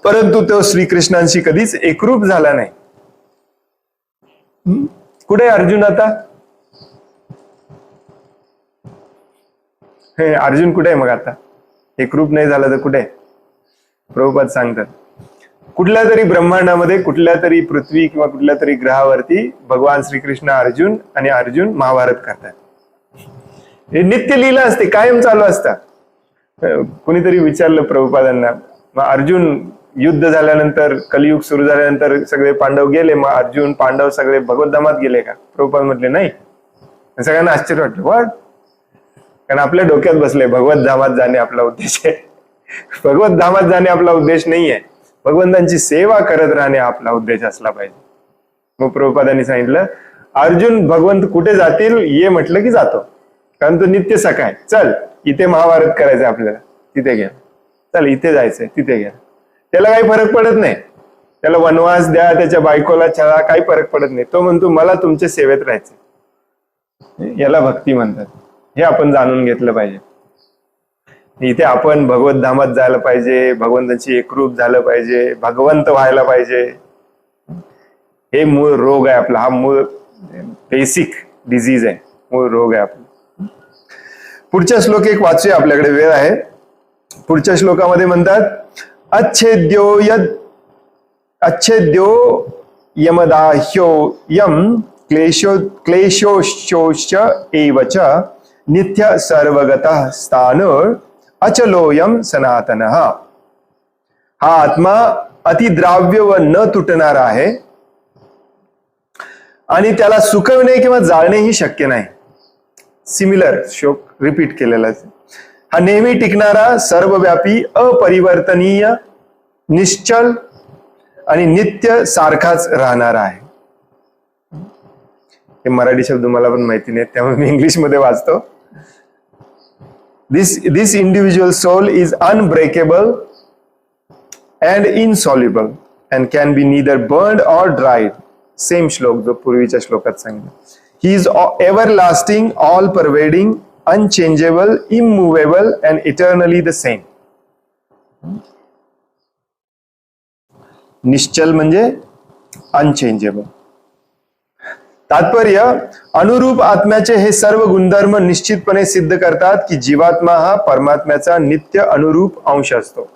परंतु तो श्रीकृष्णांशी कधीच एकरूप झाला नाही. कुठे अर्जुन आता? हे अर्जुन कुठे आहे मग आता? एकरूप नाही झाला तर कुठे? प्रभुपाद सांगतात कुठल्या तरी ब्रह्मांडामध्ये, कुठल्या तरी पृथ्वी किंवा कुठल्या तरी ग्रहावरती भगवान श्रीकृष्ण अर्जुन महाभारत करतात. हे नित्य लीला असते, कायम चालू असतात. कुणीतरी विचारलं प्रभुपादांना, मग अर्जुन युद्ध झाल्यानंतर, कलियुग सुरू झाल्यानंतर सगळे पांडव गेले, मग अर्जुन पांडव सगळे भगवद्धामात गेले का? प्रभुपाद म्हटले नाही. सगळ्यांना आश्चर्य वाटलं, वाट, कारण आपल्या डोक्यात बसले भगवद्धामात जाणे आपला उद्देश आहे. भगवद्धामात जाणे आपला उद्देश नाहीये, भगवंतांची सेवा करत राहणे आपला उद्देश असला पाहिजे. मग प्रभुपादांनी सांगितलं अर्जुन भगवंत कुठे जातील ये म्हटलं की जातो, कारण तो नित्य सखा आहे. चल इथे महाभारत करायचंय आपल्याला, तिथे घ्या. चल इथे जायचंय, तिथे घ्या. त्याला काही फरक पडत नाही, त्याला वनवास द्या, त्याच्या बायकोला छळा, काही फरक पडत नाही. तो म्हणतो मला तुमच्या सेवेत राहायचंय. याला भक्ती म्हणतात. हे आपण जाणून घेतलं पाहिजे. इथे आपण भगवद्धामात जायला पाहिजे, भगवंतांची एकरूप झालं पाहिजे, भगवंत व्हायला पाहिजे. हे मूळ रोग आहे आपला, हा मूळ बेसिक डिझीज आहे, मूळ रोग आहे आपला. पुढच्या श्लोक एक वाचूया, आपल्याकडे वेळ आहे. पुढच्या श्लोकामध्ये म्हणतात अच्छेद्यो यमदाह्यो यम क्लेशोश्च एवच नित्य सर्वगतः स्थान अचलोयम सनातनः. हा आत्मा अतिद्राव्य व न तुटणारा आहे आणि त्याला सुकवणे किंवा जाळणेही शक्य नाही. सिमिलर श्लोक रिपीट केलेला आहे. हा नेहमी टिकणारा, सर्वव्यापी, अपरिवर्तनीय, निश्चल आणि नित्य सारखाच राहणारा आहे. हे मराठी शब्द मला पण माहिती नाही, त्यामुळे मी इंग्लिश मध्ये वाचतो. This individual soul is unbreakable and insoluble and can be neither burned or dried. Same श्लोक जो पूर्वीच्या श्लोकात सांगितलं. He is everlasting, all pervading, unchangeable, immovable and eternally the same. निश्चल म्हणजे अनचेंजेबल, तात्पर्य, अनुरूप आत्म्याचे हे सर्व गुणधर्म निश्चितपणे सिद्ध करतात की जीवात्मा हा परमात्म्याचा नित्य अनुरूप अंश असतो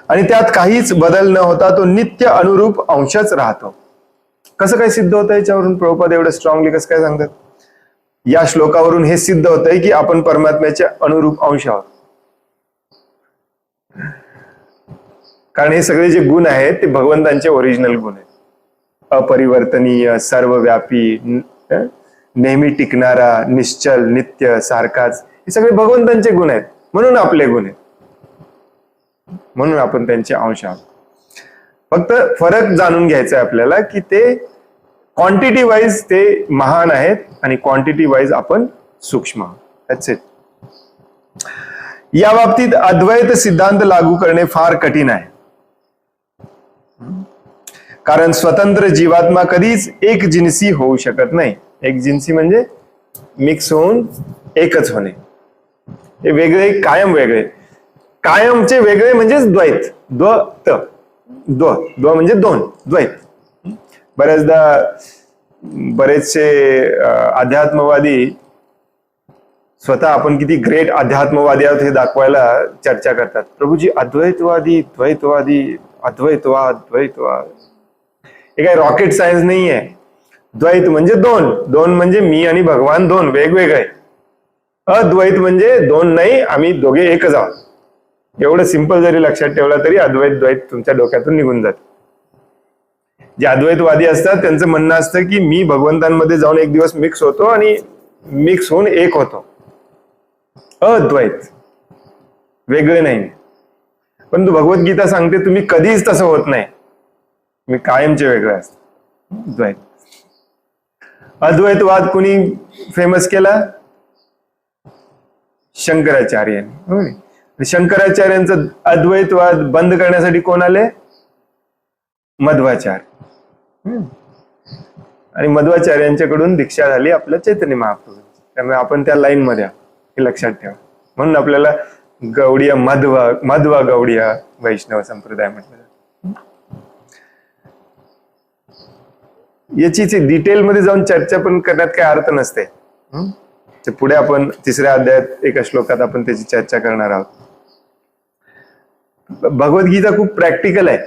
आणि त्यात काहीच बदल न होता तो नित्य अनुरूप अंशच राहतो. कसं काय सिद्ध होतं याच्यावरून? प्रभुपाद एवढं स्ट्रॉंगली कसं काय सांगतात? या श्लोकावरून हे सिद्ध होतंय की आपण परमात्म्याचे अनुरूप अंश आहोत. कारण हे सगळे जे गुण आहेत ते भगवंतांचे ओरिजिनल गुण आहेत. अपरिवर्तनीय, सर्वव्यापी, नेहमी टिकणारा, निश्चल, नित्य, सारखाच, हे सगळे भगवंतांचे गुण आहेत. म्हणून आपले गुण आहेत, म्हणून आपण त्यांचे अंश आहोत. फक्त फरक जाणून घ्यायचा आहे आपल्याला की ते क्वांटिटी वाईज ते महान आहेत आणि क्वांटिटी वाईज आपण सूक्ष्म आहोत. That's it. या बाबतीत अद्वैत सिद्धांत लागू करणे फार कठीण आहे, कारण स्वतंत्र जीवात्मा कधीच एक जिन्सी होऊ शकत नाही. एक जिन्सी म्हणजे मिक्स होऊन एकच होणे. हे वेगळे, कायम वेगळे. कायमचे वेगळे म्हणजेच द्वैत. द्व म्हणजे दोन, द्वैत. बरेचदा बरेचसे अध्यात्मवादी स्वतः आपण किती ग्रेट अध्यात्मवादी आहोत हे दाखवायला चर्चा करतात. प्रभूजी अद्वैतवादी, द्वैतवादी, अद्वैतवाद, द्वैतवाद. हे काय रॉकेट सायन्स नाही आहे. द्वैत म्हणजे दोन, दोन म्हणजे मी आणि भगवान दोन वेगवेगळे. अद्वैत म्हणजे दोन नाही, आम्ही दोघे एकच आहोत. एवढं सिंपल जरी लक्षात ठेवला तरी अद्वैत द्वैत तुमच्या डोक्यातून निघून जात. जे अद्वैतवादी असतात त्यांचं म्हणणं असतं की मी भगवंतांमध्ये जाऊन एक दिवस मिक्स होतो आणि मिक्स होऊन एक होतो. अद्वैत, वेगळे नाही. परंतु भगवद्गीता सांगते तुम्ही कधीच तसं होत नाही, मी कायमचे वेगळे असतो. द्वैत. अद्वैतवाद कुणी फेमस केला? शंकराचार्यांनी. शंकराचार्यांचं अद्वैतवाद बंद करण्यासाठी कोण आले? मध्वाचार्य. आणि मध्वाचार्यांच्याकडून दीक्षा झाली आपल्या चैतन्य महाप्रभू. त्यामुळे आपण त्या लाईन मध्ये हे लक्षात ठेवा. म्हणून आपल्याला गौडीय मध्व गौडीय वैष्णव संप्रदाय म्हटलं जातं. याची डिटेलमध्ये जाऊन चर्चा पण करण्यात काही अर्थ नसते. पुढे आपण तिसऱ्या अध्यायात एका श्लोकात आपण त्याची चर्चा करणार आहोत. भगवद्गीता खूप प्रॅक्टिकल आहे.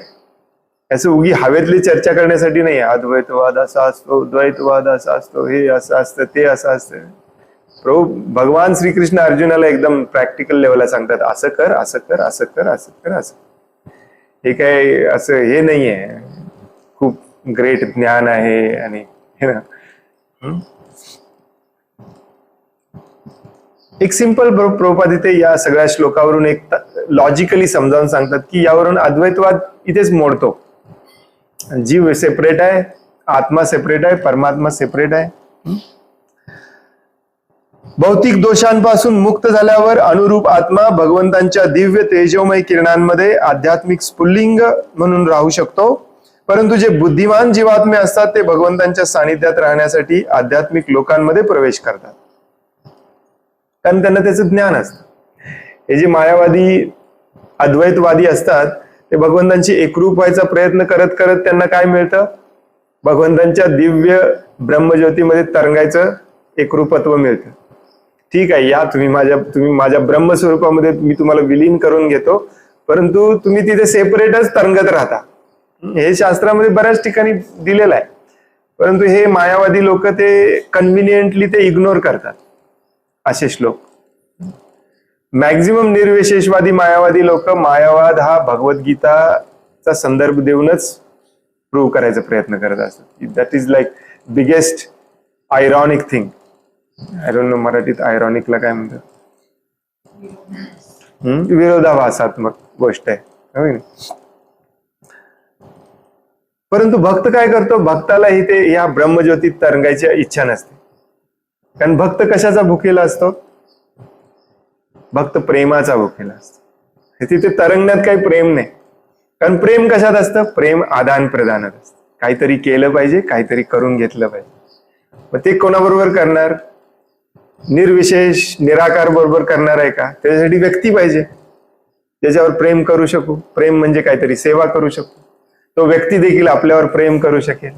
असं उगी हवेतली चर्चा करण्यासाठी नाही. अद्वैतवाद असा असतो, द्वैतवाद असा असतो, हे असं असतं, ते असं असतं. प्रभू भगवान श्रीकृष्ण अर्जुनाला एकदम प्रॅक्टिकल लेवलला सांगतात, असं कर, असं कर, असं कर, असं कर, असं. हे काय असं हे नाहीये खूप ग्रेट ज्ञान आहे. आणि एक सिंपल प्रभुपाद इथे या सगळ्या श्लोकावरून एक लॉजिकली समजावून सांगतात की यावरून अद्वैतवाद इथेच मोडतो. जीव सेपरेट आहे, आत्मा सेपरेट आहे, परमात्मा सेपरेट आहे. भौतिक दोषांपासून मुक्त झाल्यावर अनुरूप आत्मा भगवंतांच्या दिव्य तेजोमय किरणांमध्ये आध्यात्मिक स्फुल्लिंग म्हणून राहू शकतो. परंतु जे बुद्धिमान जीवात्मे असतात ते भगवंतांच्या सानिध्यात राहण्यासाठी आध्यात्मिक लोकांमध्ये प्रवेश करतात, कारण त्यांना त्याचं ज्ञान असतं. हे जे मायावादी अद्वैतवादी असतात ते भगवंतांची एकरूप व्हायचा प्रयत्न करत करत त्यांना काय मिळतं? भगवंतांच्या दिव्य ब्रह्मज्योतीमध्ये तरंगायचं एकरूपत्व मिळतं. ठीक आहे, या तुम्ही माझ्या ब्रह्मस्वरूपामध्ये मी तुम्हाला विलीन करून घेतो, परंतु तुम्ही तिथे सेपरेटच तरंगत राहता. हे शास्त्रामध्ये बऱ्याच ठिकाणी दिलेलं आहे. परंतु हे मायावादी लोक ते कन्व्हिनियंटली ते इग्नोर करतात असे श्लोक. मॅक्झिमम निर्विशेषवादी मायावादी लोक मायावाद हा भगवद्गीताचा संदर्भ देऊनच प्रूव्ह करायचा प्रयत्न करत असतात. That is like biggest ironic thing. I don't know मराठीत आयरॉनिकला काय म्हणतात. विरोधाभासात्मक गोष्ट आहे. परंतु भक्त काय करतो? भक्तालाही ते या ब्रह्मज्योतीत तरंगायची इच्छा नसते. कारण भक्त कशाचा भुकेला असतो? भक्त प्रेमाचा भुकेला असतो. तिथे तरंगण्यात काही प्रेम नाही. कारण प्रेम कशात असतं? प्रेम आदान प्रदानात असतं. काहीतरी केलं पाहिजे, काहीतरी करून घेतलं पाहिजे. मग ते कोणाबरोबर करणार? निर्विशेष निराकार बरोबर करणार आहे का? त्याच्यासाठी व्यक्ती पाहिजे त्याच्यावर प्रेम करू शकू. प्रेम म्हणजे काहीतरी सेवा करू शकू. तो व्यक्ती देखील आपल्यावर प्रेम करू शकेल.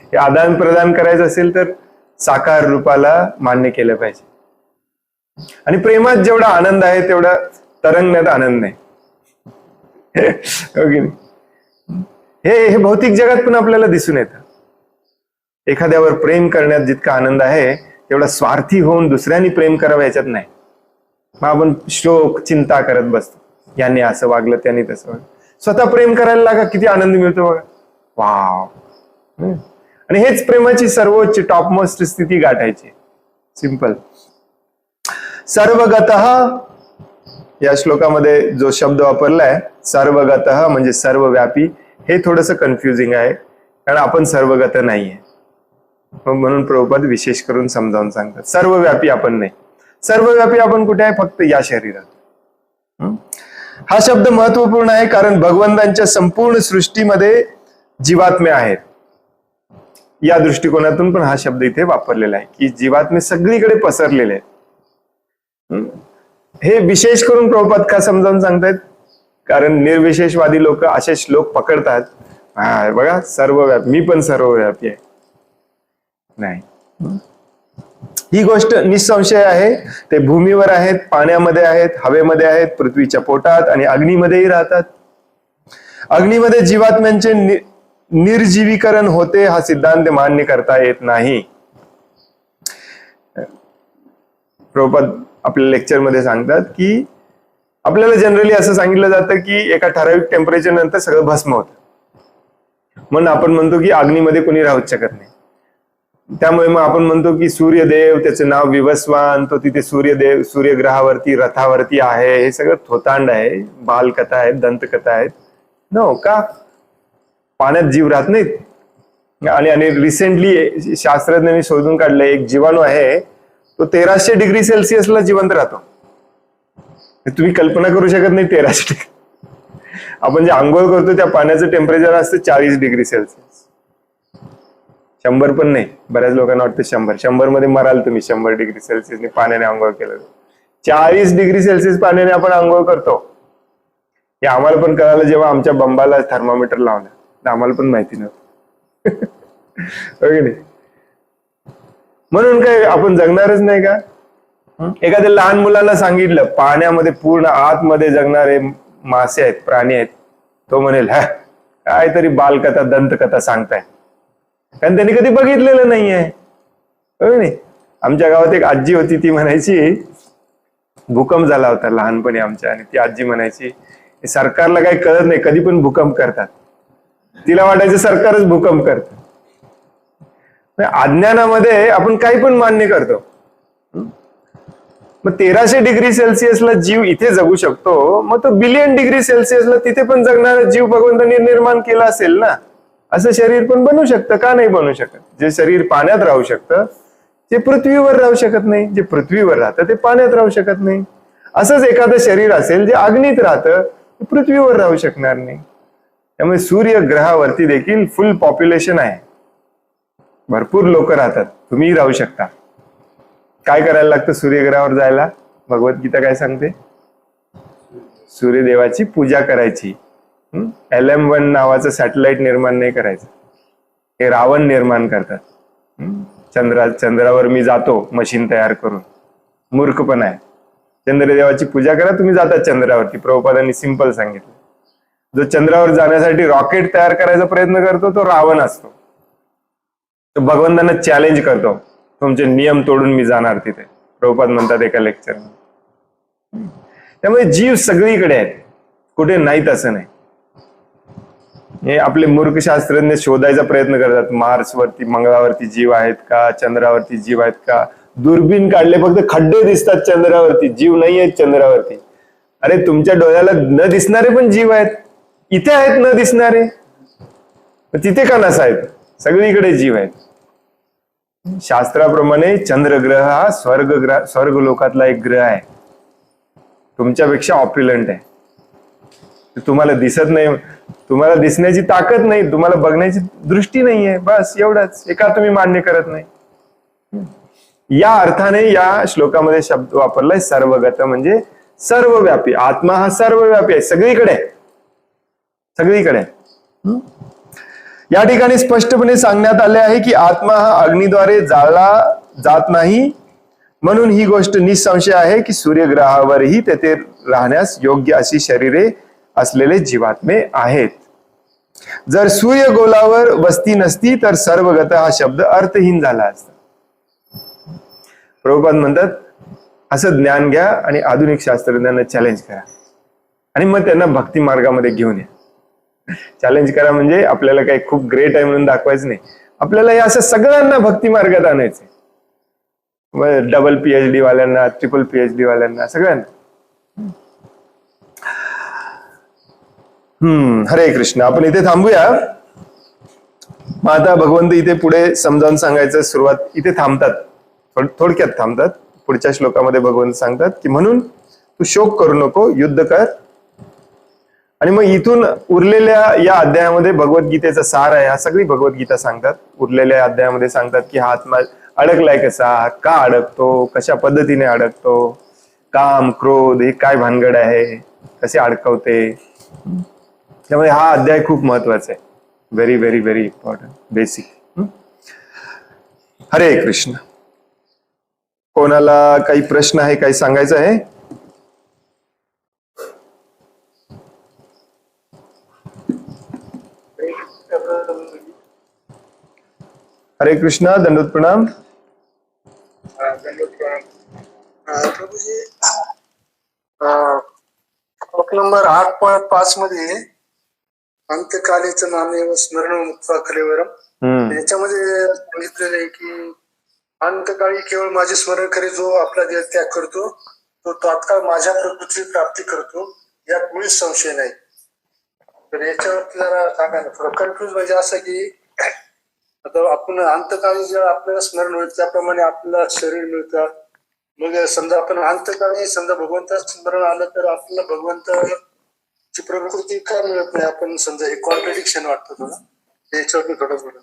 हे आदान प्रदान करायचं असेल तर साकार रूपाला मान्य केलं पाहिजे. आणि प्रेमात जेवढा आनंद आहे तेवढा तरंगण्यात आनंद नाही. हो की नाही? हे भौतिक जगात पण आपल्याला दिसून येतं. एखाद्यावर प्रेम करण्यात जितका आनंद आहे तेवढा स्वार्थी होऊन दुसऱ्यांनी प्रेम करावं याच्यात नाही. मग आपण शोक चिंता करत बसतो, यांनी असं वागलं त्यांनी तसं वागलं. स्वतः प्रेम करायला लागा, किती आनंद मिळतो बघा. वाव. आणि हेच प्रेमाची सर्वोच्च टॉपमोस्ट स्थिती गाठायची. सिंपल. सर्वगतः या श्लोकामध्ये जो शब्द वापरलाय सर्वगतः म्हणजे सर्वव्यापी, हे थोडस कन्फ्युजिंग आहे कारण आपण सर्वगत नाहीये. म्हणून प्रभुपाद विशेष करून समजावून सांगतात सर्वव्यापी आपण नाही. सर्वव्यापी आपण कुठे आहे? फक्त या शरीरात. हा शब्द महत्वपूर्ण आहे कारण भगवंतांच्या संपूर्ण सृष्टीमध्ये जीवात्मे आहेत. या दृष्टिकोनातून पण हा शब्द इथे वापरलेला आहे की जीवात्मे सगळीकडे पसरलेले आहेत. हे विशेष करून प्रभुपाद का समजावून सांगतायत? कारण निर्विशेषवादी लोक असे श्लोक पकडतात, हा बघा सर्वव्यापी, मी पण सर्वव्यापी आहे. नाही, ही गोष्ट निसंशय आहे. ते भूमीवर आहेत, पाण्यामध्ये आहेत, हवेमध्ये आहेत, पृथ्वीच्या पोटात आणि अग्नीमध्येही राहतात. अग्नीमध्ये जीवात्म्यांचे निर्जीवीकरण होते हा सिद्धांत मान्य करता येत नाही. प्रभुपाद आपल्या लेक्चरमध्ये सांगतात की आपल्याला जनरली असं सांगितलं जातं की एका ठराविक टेम्परेचर नंतर सगळं भस्म होतं, म्हणून आपण म्हणतो की अग्नीमध्ये कोणी राहूच शकत नाही. त्यामुळे मग आपण म्हणतो की सूर्यदेव, त्याचं नाव विवस्वान, तो तिथे सूर्यदेव सूर्यग्रहावरती रथावरती आहे. हे सगळं थोतांड आहे, बालकथा आहेत, दंतकथा आहेत. नो, का? पाण्यात जीव राहत नाहीत. आणि रिसेंटली शास्त्रज्ञांनी शोधून काढलं एक जीवाणू आहे तो 1300 डिग्री सेल्सिअसला जिवंत राहतो. तुम्ही कल्पना करू शकत नाही 1300 डिग्री. आपण जे आंघोळ करतो त्या पाण्याचं टेम्परेचर असतं 40 डिग्री सेल्सिअस. 100 पण नाही. बऱ्याच लोकांना वाटतं 100 मध्ये मराल तुम्ही 100 डिग्री सेल्सिअसने पाण्याने आंघोळ केलं. 40 डिग्री सेल्सिअस पाण्याने आपण आंघोळ करतो. हे आम्हाला पण कळालं जेव्हा आमच्या बंबाला थर्मामीटर लावलं. आम्हाला पण माहिती नव्हतं. नाही, म्हणून काय आपण जगणारच नाही का? एखाद्या लहान मुलांना सांगितलं पाण्यामध्ये पूर्ण आतमध्ये जगणारे मासे आहेत, प्राणी आहेत, तो म्हणेल हा काहीतरी बालकथा दंतकथा सांगताय, कारण त्यांनी कधी बघितलेलं नाहीये. नाही, आमच्या गावात एक आजी होती, ती म्हणायची भूकंप झाला होता लहानपणी आमच्या, आणि ती आजी म्हणायची सरकारला काही कळत नाही, कधी पण भूकंप करतात. तिला वाटायचं सरकारच भूकंप करतं. अज्ञानामध्ये आपण काही पण मान्य करतो. मग 1300 डिग्री सेल्सिअसला जीव इथे जगू शकतो, मग तो बिलियन डिग्री सेल्सिअसला तिथे पण जगणारा जीव भगवंतांनी निर्माण केला असेल ना. असं शरीर पण बनू शकतं, का नाही बनू शकत? जे शरीर पाण्यात राहू शकतं ते पृथ्वीवर राहू शकत नाही, जे पृथ्वीवर राहतं ते पाण्यात राहू शकत नाही. असंच एखादं शरीर असेल जे अग्नीत राहतं ते पृथ्वीवर राहू शकणार नाही. त्यामुळे सूर्य ग्रहावरती देखील फुल पॉप्युलेशन आहे, भरपूर लोक राहतात, तुम्हीही राहू शकता. काय करायला लागतं सूर्यग्रहावर जायला? भगवद्गीता काय सांगते? सूर्यदेवाची पूजा करायची. LM1 नावाचं सॅटेलाइट निर्माण नाही करायचं, हे रावण निर्माण करतात. चंद्रावर मी जातो मशीन तयार करून, मूर्खपण आहे. चंद्रदेवाची पूजा करा, तुम्ही जातात चंद्रावरती. प्रभुपादांनी सिंपल सांगितलं, जो चंद्रावर जाण्यासाठी रॉकेट तयार करायचा प्रयत्न करतो तो रावण असतो. तो भगवंतांना चॅलेंज करतो, तुमचे नियम तोडून मी जाणार तिथे. प्रभुपाद म्हणतात एका लेक्चर. त्यामुळे जीव सगळीकडे आहेत, कुठे नाहीत असं नाही. हे आपले मूर्ख शास्त्रज्ञ शोधायचा प्रयत्न करतात, मार्सवरती मंगळावरती जीव आहेत का, चंद्रावरती जीव आहेत का. दुर्बीण काढले, फक्त खड्डे दिसतात चंद्रावरती, जीव नाही आहेत चंद्रावरती. अरे तुमच्या डोळ्याला न दिसणारे पण जीव आहेत, इथे आहेत न दिसणारे, तिथे का नसायत? सगळीकडे जीव आहेत. शास्त्राप्रमाणे चंद्रग्रह हा स्वर्ग लोकातला एक ग्रह आहे, तुमच्यापेक्षा ऑप्युलंट आहे. तुम्हाला दिसत नाही, तुम्हाला दिसण्याची ताकद नाही, तुम्हाला बघण्याची दृष्टी नाहीये, बस एवढंच. एका तुम्ही मान्य करत नाही. या अर्थाने या श्लोकामध्ये शब्द वापरलाय सर्वगत, म्हणजे सर्वव्यापी. आत्मा हा सर्वव्यापी आहे, सगळीकडे सगळीकडे. या ठिकाणी स्पष्टपणे सांगण्यात आले आहे की आत्मा हा अग्नीद्वारे जाळला जात नाही, म्हणून ही गोष्ट निसंशय आहे की सूर्यग्रहावरही तेथे राहण्यास योग्य अशी शरीरे असलेले जीवात्मे आहेत. जर सूर्यगोलावर वस्ती नसती तर सर्वगत हा शब्द अर्थहीन झाला असता. प्रभुपाद म्हणतात असं ज्ञान घ्या आणि आधुनिक शास्त्रज्ञांना चॅलेंज करा आणि मग त्यांना भक्ती मार्गामध्ये घेऊन या. चॅलेंज करा म्हणजे आपल्याला काही खूप ग्रेट आहे म्हणून दाखवायचं नाही, आपल्याला हे असं सगळ्यांना भक्ती मार्गात आणायचंय. डबल PhD वाल्यांना, ट्रिपल PhD वाल्यांना, सगळ्यांना. हरे कृष्ण. आपण इथे थांबूया. मग आता भगवंत इथे पुढे समजावून सांगायचं सुरुवात इथे थांबतात, थोडक्यात थांबतात. पुढच्या श्लोकामध्ये भगवंत सांगतात की म्हणून तू शोक करू नको, युद्ध कर. आणि मग इथून उरलेल्या या अध्यायामध्ये भगवद्गीतेचा सार आहे. हा सगळी भगवद्गीता सांगतात. उरलेल्या अध्यायामध्ये सांगतात की हा आत्मा अडकलाय कसा, का अडकतो, कशा पद्धतीने अडकतो, काम क्रोध हे काय भानगड आहे, कसे अडकवते. त्यामुळे हा अध्याय खूप महत्वाचा आहे. Very very very important, basic. हरे कृष्ण. कोणाला काही प्रश्न आहे, काही सांगायचं आहे? हरे कृष्णा. दंडोत प्रणाम. प्रभूजी, श्लोक नंबर 8.5 मध्ये अंत्यकालीचं नामेव स्मरण मुक्ता कलेवरम, याच्यामध्ये सांगितलेलं आहे की अंतकाळी केवळ माझे स्मरण करे जो आपला देह त्याग करतो तो तात्काळ माझ्या प्रकृतीची प्राप्ती करतो, यात मुळीच संशय नाही. तर याच्यावरती जरा सांगा ना. थोडं कन्फ्युज म्हणजे असं की आता आपण अंतकाळी जेव्हा आपल्याला स्मरण होईल त्याप्रमाणे आपल्याला शरीर मिळतं. मग समजा आपण अंतकाळी समजा भगवंताचं स्मरण आलं तर आपल्याला भगवंताची प्रकृती का मिळत नाही? आपण समजा हे कॉन्ट्रडिक्शन वाटतं थोडं, याच्यावरती थोडं बोला.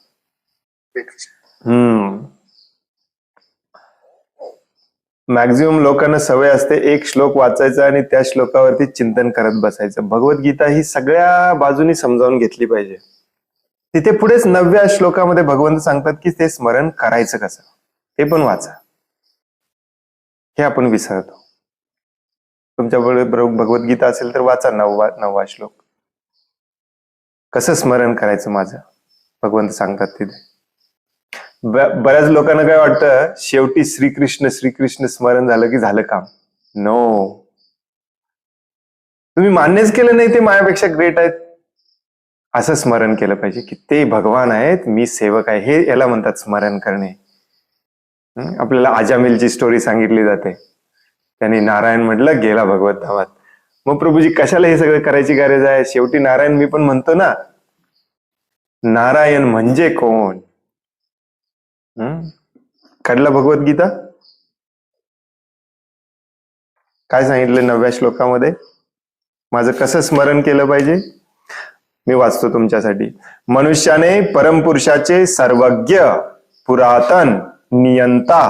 मॅक्झिमम लोकांना सवय असते एक श्लोक वाचायचा आणि त्या श्लोकावरती चिंतन करत बसायचं. भगवद्गीता ही सगळ्या बाजूनी समजावून घेतली पाहिजे. तिथे पुढेच 9व्या श्लोकामध्ये भगवंत सांगतात की ते स्मरण करायचं कसं, ते पण वाचा. हे आपण विसरतो. तुमच्याकडे भगवद्गीता असेल तर वाचा 9वा श्लोक. कसं स्मरण करायचं माझं, भगवंत सांगतात तिथे. बऱ्याच लोकांना काय वाटतं शेवटी श्रीकृष्ण श्रीकृष्ण स्मरण झालं की झालं काम. नो, तुम्ही मान्यच केलं नाही ते माझ्यापेक्षा ग्रेट आहेत असं स्मरण केलं पाहिजे की ते भगवान आहेत, मी सेवक आहे. हे याला म्हणतात स्मरण करणे. आपल्याला आजामिलची स्टोरी सांगितली जाते. त्यांनी नारायण म्हटलं, गेला भगवत धामात. मग प्रभूजी कशाला हे सगळं करायची गरज आहे? शेवटी नारायण मी पण म्हणतो ना. नारायण म्हणजे कोण? काढला भगवद्गीता काय सांगितलं 9व्या श्लोकामध्ये? माझं कसं स्मरण केलं पाहिजे? मी वाचतो तुमच्यासाठी. मनुष्याने परमपुरुषाचे सर्वज्ञ, पुरातन, नियंता,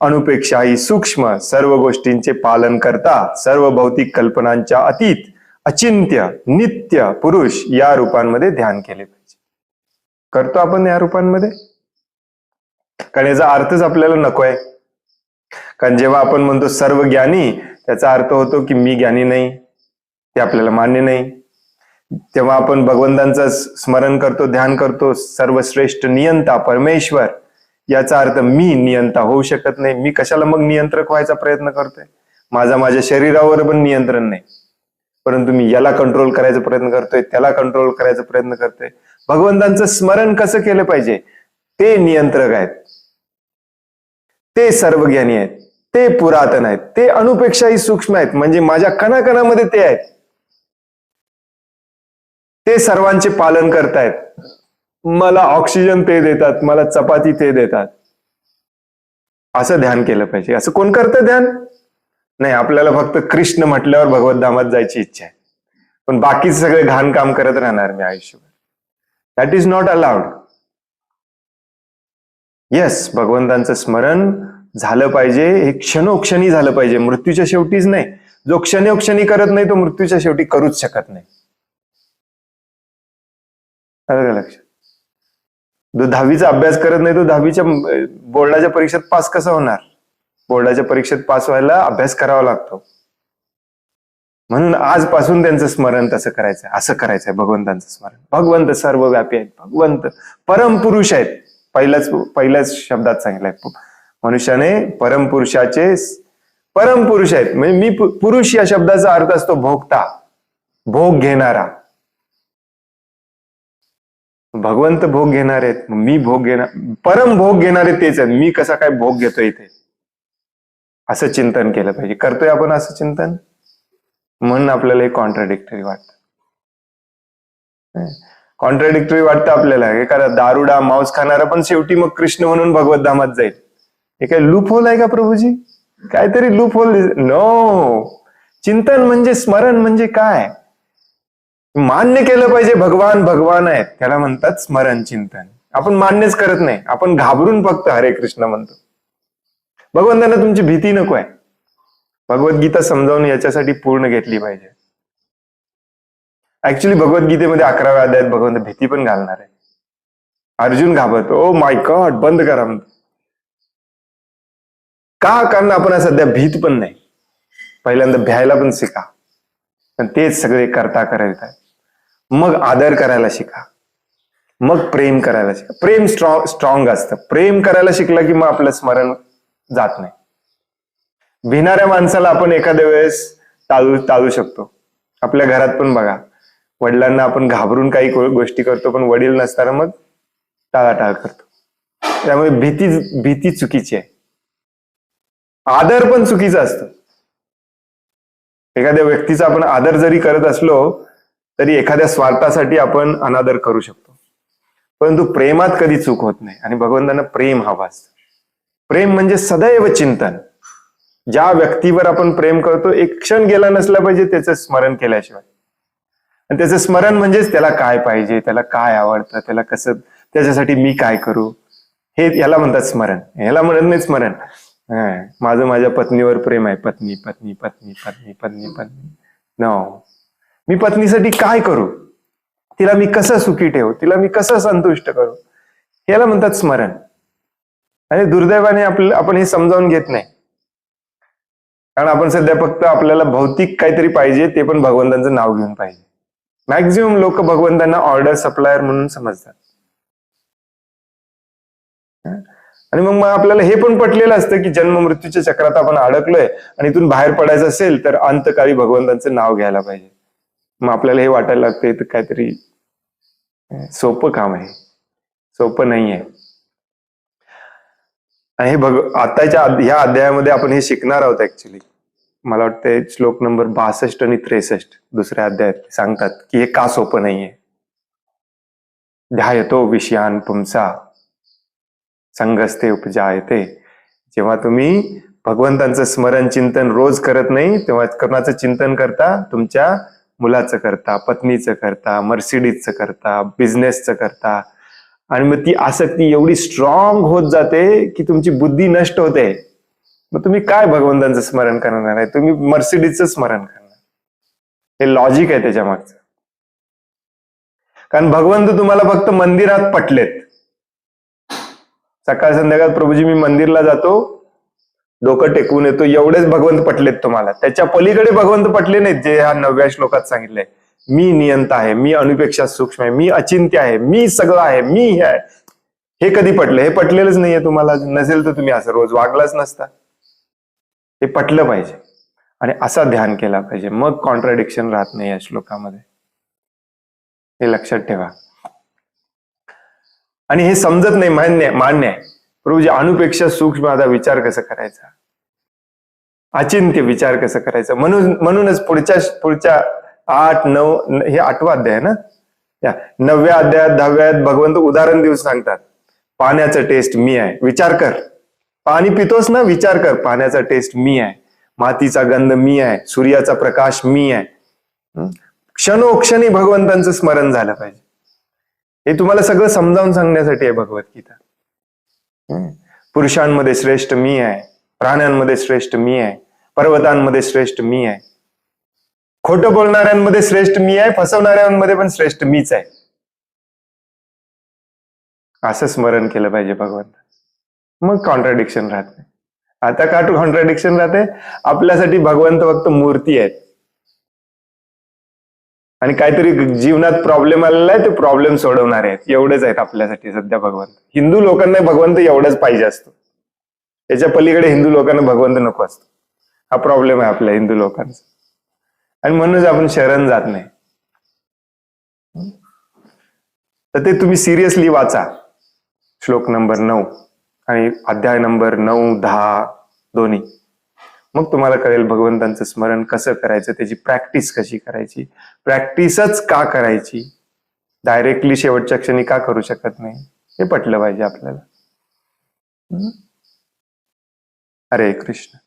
अणुपेक्षाही सूक्ष्म, सर्व गोष्टींचे पालन करता, सर्व भौतिक कल्पनांच्या अतीत, अचिंत्य, नित्य पुरुष या रूपांमध्ये ध्यान केले पाहिजे. करतो आपण या रूपांमध्ये? कारण याचा अर्थच आपल्याला नकोय. कारण जेव्हा आपण म्हणतो सर्व ज्ञानी, त्याचा अर्थ होतो की मी ज्ञानी नाही, ते आपल्याला मान्य नाही. तेव्हा आपण भगवंतांचं स्मरण करतो, ध्यान करतो, सर्वश्रेष्ठ नियंता परमेश्वर, याचा अर्थ मी नियंता होऊ शकत नाही. मी कशाला मग नियंत्रक व्हायचा प्रयत्न करतोय? माझ्या शरीरावर पण नियंत्रण नाही, परंतु मी याला कंट्रोल करायचा प्रयत्न करतोय, त्याला कंट्रोल करायचा प्रयत्न करतोय. भगवंतांचं स्मरण कसं केलं पाहिजे? ते नियंत्रक आहेत, ते सर्वज्ञानी आहेत, ते पुरातन आहेत, ते अणुपेक्षाही सूक्ष्म आहेत. म्हणजे माझ्या कणाकणामध्ये ते आहेत. ते सर्वांचे पालन करतायत. मला ऑक्सिजन ते देतात, मला चपाती ते देतात. असं ध्यान केलं पाहिजे. असं कोण करतं ध्यान? नाही, आपल्याला फक्त कृष्ण म्हटल्यावर भगवत धामात जायची इच्छा आहे, पण बाकीचे सगळे घाण काम करत राहणार मी आयुष्यभर. That is not allowed. Yes, भगवंतांचं स्मरण झालं पाहिजे, हे क्षणोक्षणी झालं पाहिजे, मृत्यूच्या शेवटीच नाही. जो क्षणोक्षणी करत नाही तो मृत्यूच्या शेवटी करूच शकत नाही. आलं का लक्षात? जो 10वीचा अभ्यास करत नाही तो 10वीच्या बोर्डाच्या परीक्षेत पास कसा होणार? बोर्डाच्या परीक्षेत पास व्हायला अभ्यास करावा लागतो. म्हणून आजपासून त्यांचं स्मरण तसं करायचंय, असं करायचंय भगवंतांचं स्मरण. भगवंत सर्वव्यापी आहेत, भगवंत परमपुरुष आहेत. पहिल्याच शब्दात सांगितलंय मनुष्याने परमपुरुषाचे परमपुरुष आहेत. म्हणजे मी पुरुष या शब्दाचा अर्थ असतो भोगता, भोग घेणारा. भगवंत भोग घेणार आहेत, मी भोग घेणार, परम भोग घेणारे तेच आहेत. मी कसा काय भोग घेतोय इथे, असं चिंतन केलं पाहिजे. करतोय आपण असं चिंतन? म्हणून आपल्याला हे कॉन्ट्राडिक्टरी वाटतं. कॉन्ट्राडिक्टरी वाटतं आपल्याला. एखादा दारुडा मांस खाणारा पण शेवटी मग कृष्ण म्हणून भगवत धामात जाईल. हे काय लूप होल आहे का प्रभूजी? काहीतरी लूप होल? नो. चिंतन म्हणजे, स्मरण म्हणजे काय? मान्य केलं पाहिजे भगवान भगवान आहेत, त्याला म्हणतात स्मरण चिंतन. आपण मान्यच करत नाही, आपण घाबरून फक्त हरे कृष्ण म्हणतो. भगवंतांना तुमची भीती नको आहे. भगवद्गीता समजावून याच्यासाठी पूर्ण घेतली पाहिजे. ऍक्च्युली भगवद्गीतेमध्ये 11व्या अध्यायात भगवंत भीती पण घालणार आहे. अर्जुन घाबरतो, ओ माय गॉड बंद करा म्हणतो. का? कारण आपण सध्या भीत पण नाही. पहिल्यांदा भ्यायला पण शिका. पण तेच सगळे करता करत आहेत. मग आदर करायला शिका, मग प्रेम करायला शिका. प्रेम स्ट्रॉंग असतं. प्रेम करायला शिकला की मग आपलं स्मरण जात नाही. भिणाऱ्या माणसाला आपण एखाद्या वेळेस टाळू शकतो. आपल्या घरात पण बघा, वडिलांना आपण घाबरून काही गोष्टी करतो, पण वडील नसताना मग टाळाटाळ करतो. त्यामुळे भीती चुकीची आहे. आदर पण चुकीचा असतो. एखाद्या व्यक्तीचा आपण आदर जरी करत असलो तरी एखाद्या स्वार्थासाठी आपण अनादर करू शकतो. परंतु प्रेमात कधी चूक होत नाही. आणि भगवंतांना प्रेम हवं असतं. प्रेम म्हणजे सदैव चिंतन. ज्या व्यक्तीवर आपण प्रेम करतो, एक क्षण गेला नसला पाहिजे त्याचं स्मरण केल्याशिवाय. आणि त्याचं स्मरण म्हणजेच त्याला काय पाहिजे, त्याला काय आवडतं, त्याला कसं, त्याच्यासाठी मी काय करू, हे याला म्हणतात स्मरण. याला म्हणत नाही स्मरण माझं माझ्या पत्नीवर प्रेम आहे, पत्नी पत्नी पत्नी पत्नी पत्नी पत्नी. नो. मी पत्नीसाठी काय करू, तिला मी कसं सुखी ठेवू, तिला मी कसं संतुष्ट करू, याला म्हणतात स्मरण. आणि दुर्दैवाने आपण हे समजावून घेत नाही. कारण आपण सध्या फक्त आपल्याला भौतिक काहीतरी पाहिजे, ते पण भगवंतांचं नाव घेऊन पाहिजे. मॅक्झिमम लोक भगवंतांना ऑर्डर सप्लायर म्हणून समजतात. आणि मग आपल्याला हे पण पटलेलं असतं की जन्म मृत्यूच्या चक्रात आपण अडकलोय आणि इथून बाहेर पडायचं असेल तर अंतकाळी भगवंतांचं नाव घ्यायला पाहिजे. मग आपल्याला हे वाटायला लागतंय तर काहीतरी सोपं काम आहे. सोपं नाहीये. आणि हे आताच्या ह्या अध्यायामध्ये आपण हे शिकणार आहोत. ऍक्च्युली मला वाटतं श्लोक नंबर 62 आणि 63 दुसऱ्या अध्यायात सांगतात की हे का सोपं नाहीये. ध्यायतो विषयान पुंसा संगस्ते उपजायते. जेव्हा तुम्ही भगवंतांचं स्मरण चिंतन रोज करत नाही, तेव्हा कोणाचं चिंतन करता? तुमच्या मुलाचं करता, पत्नीचं करता, मर्सिडीजचं करता, बिझनेसचं करता. आणि मग ती आसक्ती एवढी स्ट्रॉंग होत जाते की तुमची बुद्धी नष्ट होते. मग तुम्ही काय भगवंतांचं स्मरण करणार आहे? तुम्ही मर्सिडीजचं स्मरण करणार. हे लॉजिक आहे त्याच्या मागचं. कारण भगवंत तुम्हाला फक्त मंदिरात पटलेत. सकाळ संध्याकाळ प्रभूजी मी मंदिरला जातो, डोकं टेकवून येतो, एवढेच भगवंत पटलेत तुम्हाला. त्याच्या पलीकडे भगवंत पटले नाहीत, जे ह्या 9व्या श्लोकात सांगितलंय. मी नियंता आहे, मी अणुपेक्षा सूक्ष्म आहे, मी अचिंत्य आहे, मी सगळं आहे, मी हे आहे. हे कधी पटलं? हे पटलेलंच नाहीये तुम्हाला. नसेल तर तुम्ही असं रोज वागलाच नसता. हे पटलं पाहिजे आणि असा ध्यान केला पाहिजे. मग कॉन्ट्राडिक्शन राहत नाही या श्लोकामध्ये. हे लक्षात ठेवा. आणि हे समजत नाही, मान्य आहे प्रभूजी. अणुपेक्षा सूक्ष्म आता विचार कसा करायचा, अचिंत्य विचार कसं करायचा. म्हणूनच पुढच्या 8, 9 हे 8वा अध्याय ना, या 9व्या अध्यायात 10व्यात भगवंत उदाहरण देऊन सांगतात. पाण्याचं टेस्ट मी आहे, विचार कर. पाणी पितोस ना, विचार कर. पाण्याचा टेस्ट मी आहे, मातीचा गंध मी आहे, सूर्याचा प्रकाश मी आहे. क्षणोक्षणी भगवंतांचं स्मरण झालं पाहिजे. हे तुम्हाला सगळं समजावून सांगण्यासाठी आहे भगवद्गीता. पुरुषांमध्ये श्रेष्ठ मी आहे, प्राण्यांमध्ये श्रेष्ठ मी आहे, पर्वतांमध्ये श्रेष्ठ मी आहे, खोटं बोलणाऱ्यांमध्ये श्रेष्ठ मी आहे, फसवणाऱ्यांमध्ये पण श्रेष्ठ मीच आहे. असं स्मरण केलं पाहिजे भगवंत. मग कॉन्ट्राडिक्शन राहत नाही. आता का कॉन्ट्राडिक्शन राहते? आपल्यासाठी भगवंत फक्त मूर्ती आहेत आणि काहीतरी जीवनात प्रॉब्लेम आलेला आहे, ते प्रॉब्लेम सोडवणारे आहेत, एवढेच आहेत आपल्यासाठी सध्या भगवंत. हिंदू लोकांना भगवंत एवढंच पाहिजे असतो, त्याच्या पलीकडे हिंदू लोकांना भगवंत नको असतो. हा प्रॉब्लेम आहे आपल्या हिंदू लोकांचा, आणि म्हणूनच आपण शरण जात नाही. तर ते तुम्ही सिरियसली वाचा, श्लोक नंबर 9 आणि अध्याय नंबर 9, 10 दोन्ही. मग तुम्हाला कळेल भगवंतांचं स्मरण कसं करायचं, त्याची प्रॅक्टिस कशी करायची, प्रॅक्टिसच का करायची, डायरेक्टली शेवटच्या क्षणी का करू शकत नाही, हे पटलं पाहिजे आपल्याला. हरे कृष्ण.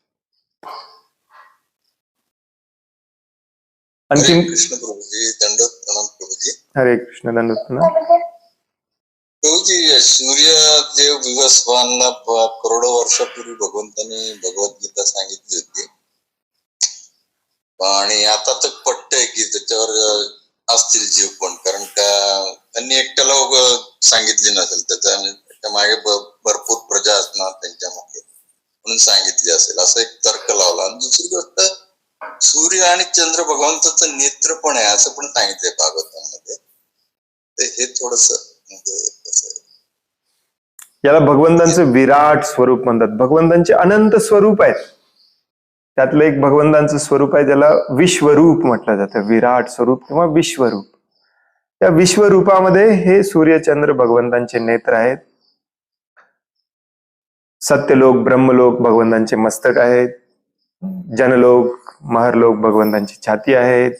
हरे कृष्ण प्रभुजी, दंडवत प्रणाम प्रभुजी. हरे कृष्ण, दंडवत प्रणाम प्रभुजी. सूर्यदेव विवस्वांना करोडो वर्षापूर्वी भगवंतांनी भगवद्गीता सांगितली होती, आणि आता तर पटतंय की त्याच्यावर असतील जीव पण, कारण का त्यांनी एकट्याला सांगितली नसेल, त्याच्या मागे भरपूर प्रजा असणार त्यांच्या मागे, म्हणून सांगितली असेल असं एक तर्क लावला. आणि दुसरी गोष्ट, सूर्य आणि चंद्र भगवंताचं नेत्र पण आहे असं पण सांगितलंय भागवतांमध्ये. हे थोडस याला भगवंतांचं विराट स्वरूप म्हणतात. भगवंतांचे अनंत स्वरूप आहेत, त्यातलं एक भगवंतांचं स्वरूप आहे, त्याला विश्वरूप म्हटलं जातं. विराट स्वरूप किंवा विश्वरूप. त्या विश्वरूपामध्ये हे सूर्यचंद्र भगवंतांचे नेत्र आहेत. सत्यलोक ब्रह्मलोक भगवंतांचे मस्तक आहेत. जनलोक महरलोक भगवंतांची छाती आहेत.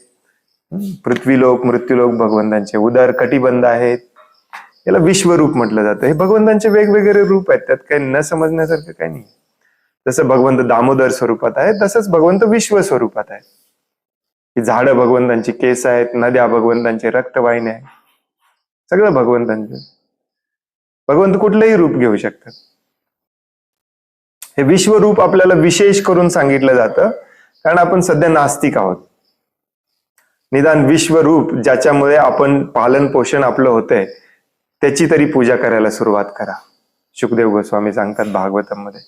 पृथ्वीलोक मृत्यूलोक भगवंतांचे उदर कटिबंध आहेत. याला विश्वरूप म्हटलं जातं. हे भगवंतांचे वेगवेगळे रूप आहेत, त्यात काही न समजण्यासारखं काही नाही. जसं भगवंत दामोदर स्वरूपात आहे, तसंच भगवंत विश्व स्वरूपात आहे. ही झाडं भगवंतांची केस आहेत, नद्या भगवंतांचे रक्तवाहिन्या आहेत, सगळं भगवंतांचं. भगवंत कुठलंही रूप घेऊ शकतात. हे विश्वरूप आपल्याला विशेष करून सांगितलं जातं, कारण आपण सध्या नास्तिक आहोत. निदान विश्वरूप ज्याच्यामुळे आपण पालन पोषण आपलं होतंय, त्याची तरी पूजा करायला सुरुवात करा. शुकदेव गोस्वामी सांगतात भागवतम मध्ये,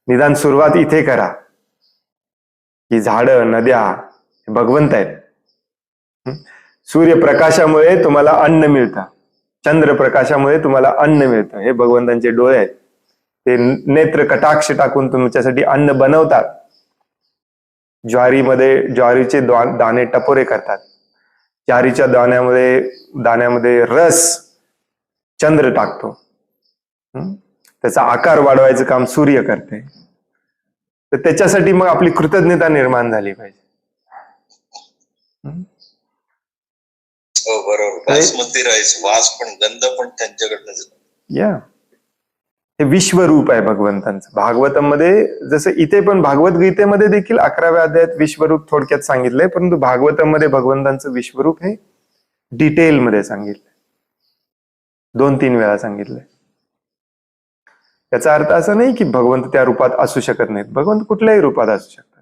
निदान सुरुवात इथे करा की झाडं नद्या भगवंत आहेत. सूर्यप्रकाशामुळे तुम्हाला अन्न मिळतं, चंद्रप्रकाशामुळे तुम्हाला अन्न मिळतं. हे भगवंतांचे डोळे आहेत, ते नेत्र कटाक्ष टाकून तुमच्यासाठी अन्न बनवतात. ज्वारीचे दाणे टपोरे करतात. ज्वारीच्या दाण्यामध्ये रस चंद्र टाकतो. त्याचा आकार वाढवायचं काम सूर्य करते. तर त्याच्यासाठी मग आपली कृतज्ञता निर्माण झाली पाहिजे. हो बरोबर. बासमती राईस, वास पण गंध पण त्यांच्याकडनं. या हे विश्वरूप आहे भगवंतांचं. भागवतम मध्ये जसं इथे पण भागवत गीतेमध्ये देखील 11व्या अध्यायात विश्वरूप थोडक्यात सांगितलंय, परंतु भागवतम मध्ये भगवंतांचं विश्वरूप हे डिटेल मध्ये सांगितलंय, 2-3 वेळा सांगितलंय. याचा अर्थ असा नाही की भगवंत त्या रूपात असू शकत नाहीत. भगवंत कुठल्याही रूपात असू शकतात.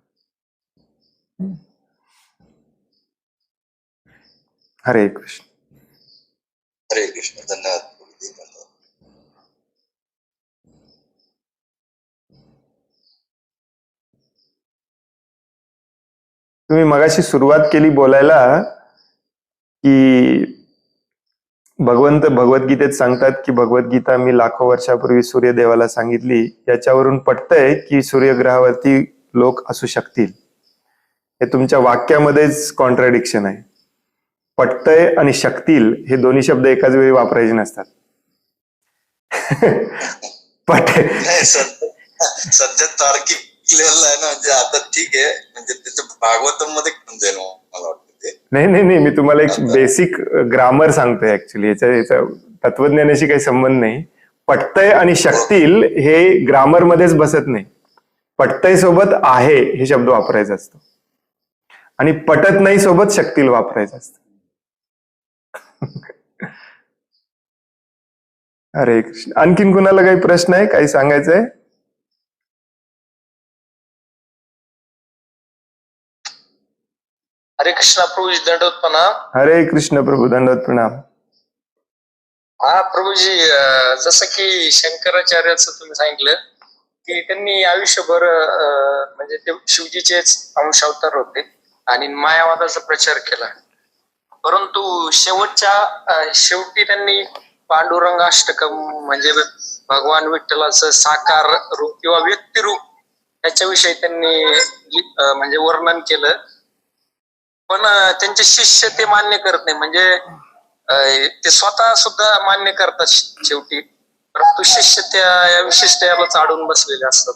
हरे कृष्ण. हरे कृष्ण. धन्यवाद. तुम्ही मगाशी सुरुवात केली बोलायला की भगवंत भगवद्गीतेत सांगतात की भगवद्गीता मी लाखो वर्षापूर्वी सूर्यदेवाला सांगितली. याच्यावरून पटतंय की सूर्यग्रहावरती लोक असू शकतील. हे तुमच्या वाक्यामध्येच कॉन्ट्राडिक्शन आहे. पटतंय आणि शकतील हे दोन्ही शब्द एकाच वेळी वापरायचे नसतात. सध्या तार्किक लेवल आहे ना, म्हणजे आता ठीक आहे, म्हणजे त्याच्या भागवतम मध्ये पण जाईल मला वाटतं ते. नाही, मी तुम्हाला एक बेसिक ग्रामर सांगतोय. ऍक्च्युली याचा तत्वज्ञानाशी काही संबंध नाही. पटतय आणि शकतील हे ग्रामर मध्येच बसत नाही. पटतय सोबत आहे हे शब्द वापरायचा असतो, आणि पटत नाही सोबत शकतील वापरायचं असतं. हरे कृष्ण. आणखीन कुणाला काही प्रश्न आहे, काही सांगायचंय? हरे कृष्ण प्रभू, दंडवत प्रणाम. हरे कृष्ण प्रभू, दंडवत प्रणाम. हा प्रभूजी, जसं की शंकराचार्याचं तुम्ही सांगितलं की त्यांनी आयुष्यभर म्हणजे ते शिवजीचेच अंश अवतार होते आणि मायावादाचा प्रचार केला. परंतु शेवटी त्यांनी पांडुरंग अष्टकम म्हणजे भगवान विठ्ठलाचं साकार रूप किंवा व्यक्तिरूप याच्याविषयी त्यांनी म्हणजे वर्णन केलं. पण त्यांचे शिष्य ते मान्य करत नाही. म्हणजे ते स्वतः सुद्धा मान्य करतात शेवटी, परंतु शिष्य त्या या विशिष्ट याला चाडून बसलेले असतात.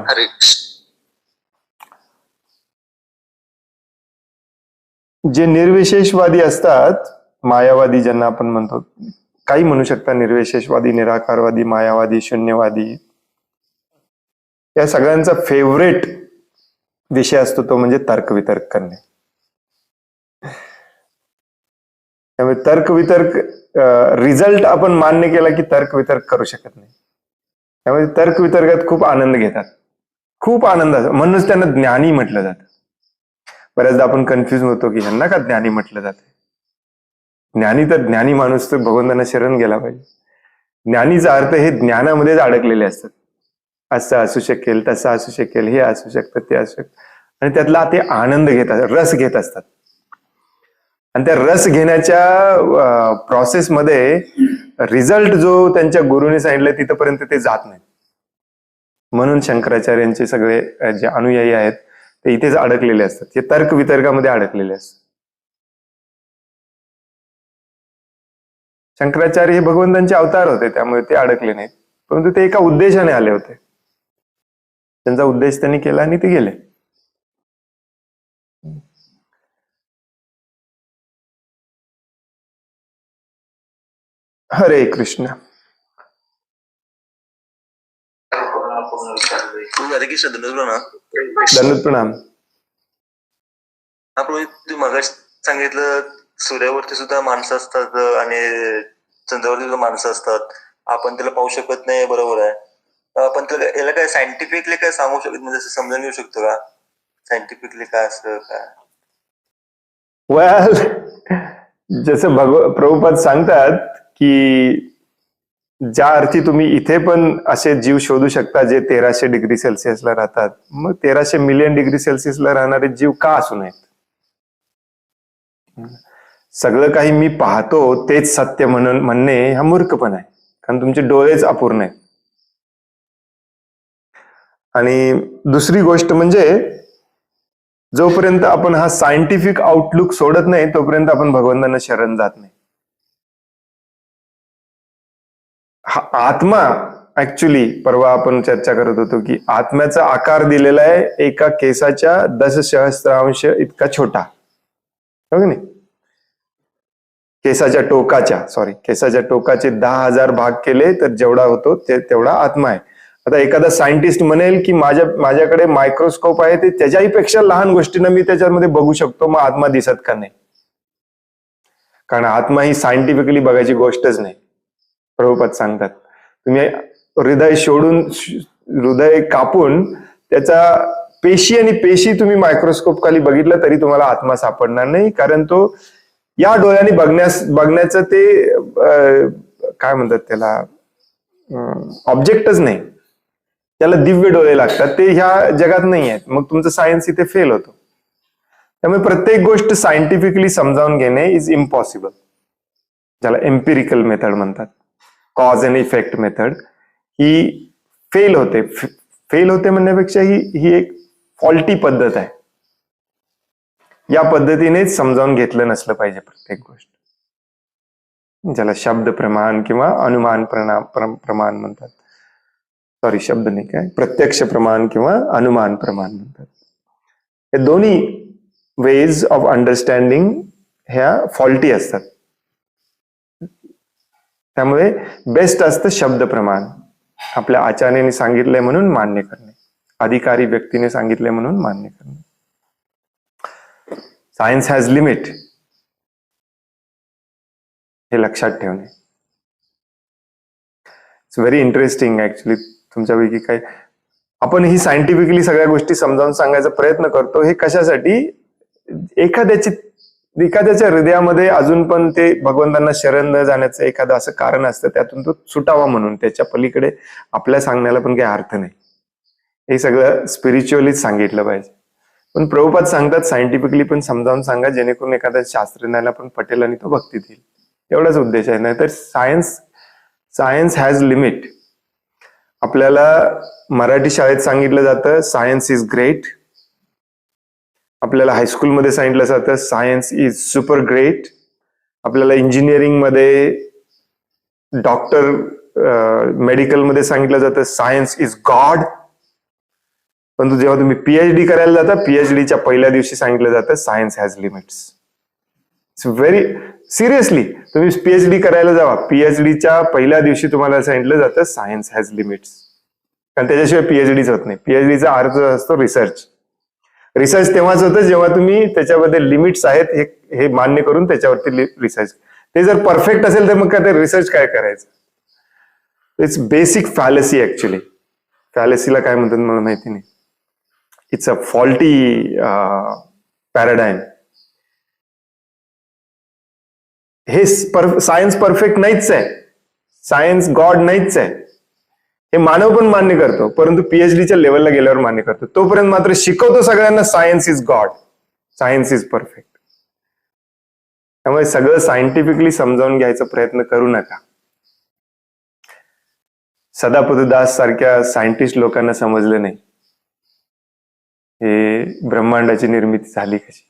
हरे कृष्ण. जे निर्विशेषवादी असतात, मायावादी ज्यांना आपण म्हणतो, काही म्हणू शकता, निर्विशेषवादी, निराकारवादी, मायावादी, शून्यवादी, या सगळ्यांचा फेवरेट विषय असतो तो म्हणजे तर्कवितर्क करणे. त्यामुळे तर्कवितर्क रिझल्ट आपण मान्य केला की तर्कवितर्क करू शकत नाही. त्यामुळे तर्कवितर्कात खूप आनंद घेतात, खूप आनंद, म्हणूनच त्यांना ज्ञानी म्हटलं जातं. बऱ्याचदा आपण कन्फ्युज होतो की ह्यांना का ज्ञानी म्हटलं जातं. ज्ञानी तर ज्ञानी माणूस तर भगवंतांना शरण गेला पाहिजे. ज्ञानीचा अर्थ हे ज्ञानामध्येच अडकलेले असतात. असं असू शकेल, तसं असू शकेल, हे असू शकतं, ते असू शकतं, आणि त्यातला ते आनंद घेतात, रस घेत असतात. आणि त्या रस घेण्याच्या प्रोसेसमध्ये रिझल्ट जो त्यांच्या गुरुने सांगितलं तिथपर्यंत ते जात नाही. म्हणून शंकराचार्यांचे सगळे जे अनुयायी आहेत ते इथेच अडकलेले असतात, ते तर्क वितर्कामध्ये अडकलेले असतात. शंकराचार्य हे भगवंतांचे अवतार होते, त्यामुळे ते अडकले नाहीत, परंतु ते एका उद्देशाने आले होते. त्यांचा उद्देश त्यांनी केला आणि ते गेले. हरे कृष्ण. हरे कृष्ण. दंडवत प्रणाम. आपण तुम्ही मगाशी सांगितलं सूर्यावरती सुद्धा माणसं असतात आणि चंद्रावरती सुद्धा माणसं असतात, आपण त्याला पाहू शकत नाही, बरोबर आहे. पण त्याला याला काय सायंटिफिकली काय सांगू शकत, म्हणजे असं समजून घेऊ शकतो का सायंटिफिकली काय असतं काय? वेल, जसं प्रभुपाद सांगतात की ज्या अर्थी तुम्ही इथे पण असे जीव शोधू शकता जे 1300 डिग्री सेल्सिअसला राहतात, मग 1300 मिलियन डिग्री सेल्सिअसला राहणारे जीव का असू नयेत. सगळं काही मी पाहतो तेच सत्य म्हणणे हा मूर्खपणा आहे, कारण तुमचे डोळेच अपूर्ण आहेत. आणि दुसरी गोष्ट म्हणजे जोपर्यंत आपण हा सायंटिफिक आउटलुक सोडत नाही तोपर्यंत आपण भगवंतांना शरण जात नाही. हा आत्मा ऍक्च्युली, परवा आपण चर्चा करत होतो की आत्म्याचा आकार दिलेला आहे एका केसाच्या 10 सहस्त्रांश इतका छोटा, हो की नाही. केसाच्या टोकाचे 10,000 भाग केले तर जेवढा होतो तेवढा आत्मा आहे. आता एखादा सायंटिस्ट म्हणेल की माझ्याकडे मायक्रोस्कोप आहे, ते त्याच्याही पेक्षा लहान गोष्टींना मी त्याच्यामध्ये बघू शकतो, मग आत्मा दिसत का नाही. कारण आत्मा ही सायंटिफिकली बघायची गोष्टच नाही. प्रभुपाद सांगतात तुम्ही हृदय कापून त्याचा पेशी आणि पेशी तुम्ही मायक्रोस्कोप खाली बघितलं तरी तुम्हाला आत्मा सापडणार नाही, कारण तो या डोळ्याने बघण्याचं ते काय म्हणतात त्याला, ऑब्जेक्टच नाही. त्याला दिव्य डोळे लागतात, ते ह्या जगात नाही आहेत. मग तुमचं सायन्स इथे फेल होतो. त्यामुळे प्रत्येक गोष्ट सायंटिफिकली समजावून घेणे इज इम्पॉसिबल, ज्याला एम्पिरिकल मेथड म्हणतात, cause and effect method, he fail होते म्हणण्यापेक्षा ही एक फॉल्टी पद्धत आहे. या पद्धतीनेच समजावून घेतलं नसलं पाहिजे प्रत्येक गोष्ट, ज्याला शब्द प्रमाण किंवा अनुमान प्रमाण म्हणतात. सॉरी, शब्द नाही, काय प्रत्यक्ष प्रमाण किंवा अनुमान प्रमाण म्हणतात. हे दोन्ही वेज ऑफ अंडरस्टँडिंग ह्या फॉल्टी असतात. त्यामुळे बेस्ट असतं शब्द प्रमाण, आपल्या आचार्याने सांगितलंय म्हणून मान्य करणे, अधिकारी व्यक्तीने सांगितले म्हणून मान्य करणे. सायन्स हॅज लिमिट, हे लक्षात ठेवणे. It's very interesting actually. तुमच्यापैकी काय, आपण ही सायंटिफिकली सगळ्या गोष्टी समजावून सांगायचा प्रयत्न करतो, हे कशासाठी, एखाद्याची एखाद्याच्या हृदयामध्ये अजून पण ते भगवंतांना शरण न जाण्याचं एखादं असं कारण असतं, त्यातून तो सुटावा म्हणून. त्याच्या पलीकडे आपल्या सांगण्याला पण काही अर्थ नाही. हे सगळं स्पिरिच्युअलीच सांगितलं पाहिजे. पण प्रभुपाद सांगतात सायंटिफिकली पण समजावून सांगा, जेणेकरून एखाद्या शास्त्रज्ञाला पण पटेल आणि तो भक्तीत येईल. एवढाच उद्देश आहे. नाहीतर सायन्स हॅज लिमिट. आपल्याला मराठी शाळेत सांगितलं जातं सायन्स इज ग्रेट. आपल्याला हायस्कूलमध्ये सांगितलं जातं सायन्स इज सुपर ग्रेट. आपल्याला इंजिनिअरिंग मध्ये, डॉक्टर, मेडिकलमध्ये सांगितलं जातं सायन्स इज गॉड. परंतु जेव्हा तुम्ही पीएचडी करायला जाता, पीएचडीच्या पहिल्या दिवशी सांगितलं जातं science has limits. It's very seriously. तुम्ही पीएचडी करायला जावा, पीएचडीच्या पहिल्या दिवशी तुम्हाला सांगितलं जातं सायन्स हॅज लिमिट्स. कारण त्याच्याशिवाय पीएचडीच होत नाही. पीएचडीचा अर्थ असतो रिसर्च. रिसर्च तेव्हाच होतं जेव्हा तुम्ही त्याच्यामध्ये लिमिट्स आहेत हे मान्य करून त्याच्यावरती रिसर्च. ते जर परफेक्ट असेल तर मग काय ते रिसर्च काय करायचं. It's basic fallacy. ऍक्च्युली फॅलसीला काय म्हणतात मला माहिती नाही. It's a faulty paradigm. हे सायन्स परफेक्ट नाहीच आहे. सायन्स गॉड नाहीच आहे. हे मानव पण मान्य करतो, परंतु पीएचडीच्या लेवलला गेल्यावर मान्य करतो. तोपर्यंत मात्र शिकवतो सगळ्यांना science is God, science is perfect. त्यामुळे सगळं सायंटिफिकली समजावून घ्यायचा प्रयत्न करू नका. सदापतदास सारख्या सायंटिस्ट लोकांना समजलं नाही हे ब्रह्मांडाची निर्मिती झाली कशी.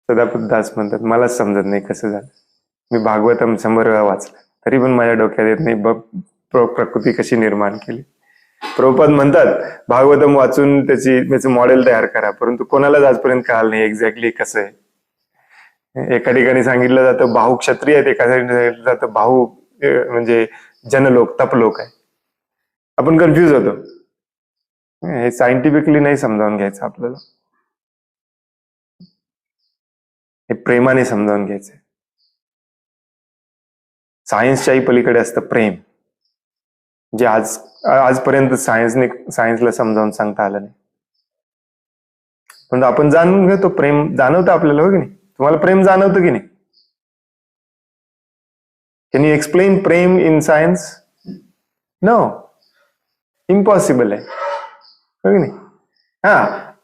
सदापतदास म्हणतात मलाच समजत नाही कसं झालं. मी भागवतम 100 वेळा वाचलं तरी पण माझ्या डोक्यात येत नाही प्रकृती कशी निर्माण केली. प्रभुपाद म्हणतात भागवतम वाचून त्याचं मॉडेल तयार करा, परंतु कोणालाच आजपर्यंत कळालं नाही एक्झॅक्टली कसं आहे. एका ठिकाणी सांगितलं जातं भाऊ क्षत्रिय आहेत, एका ठिकाणी सांगितलं जातं भाऊ म्हणजे जनलोक तपलोक आहे. आपण कन्फ्युज होतो. हे सायंटिफिकली नाही समजावून घ्यायचं आपल्याला, हे प्रेमाने समजावून घ्यायचंय. सायन्सच्याही पलीकडे असतं प्रेम, जे आजपर्यंत सायन्सला समजावून सांगता आलं नाही. पण आपण जाणून घेतो. प्रेम जाणवतं आपल्याला, हो की नाही. तुम्हाला प्रेम जाणवतं की नाही. कॅन यू एक्सप्लेन प्रेम इन सायन्स? नो, इम्पॉसिबल आहे, हो की नाही.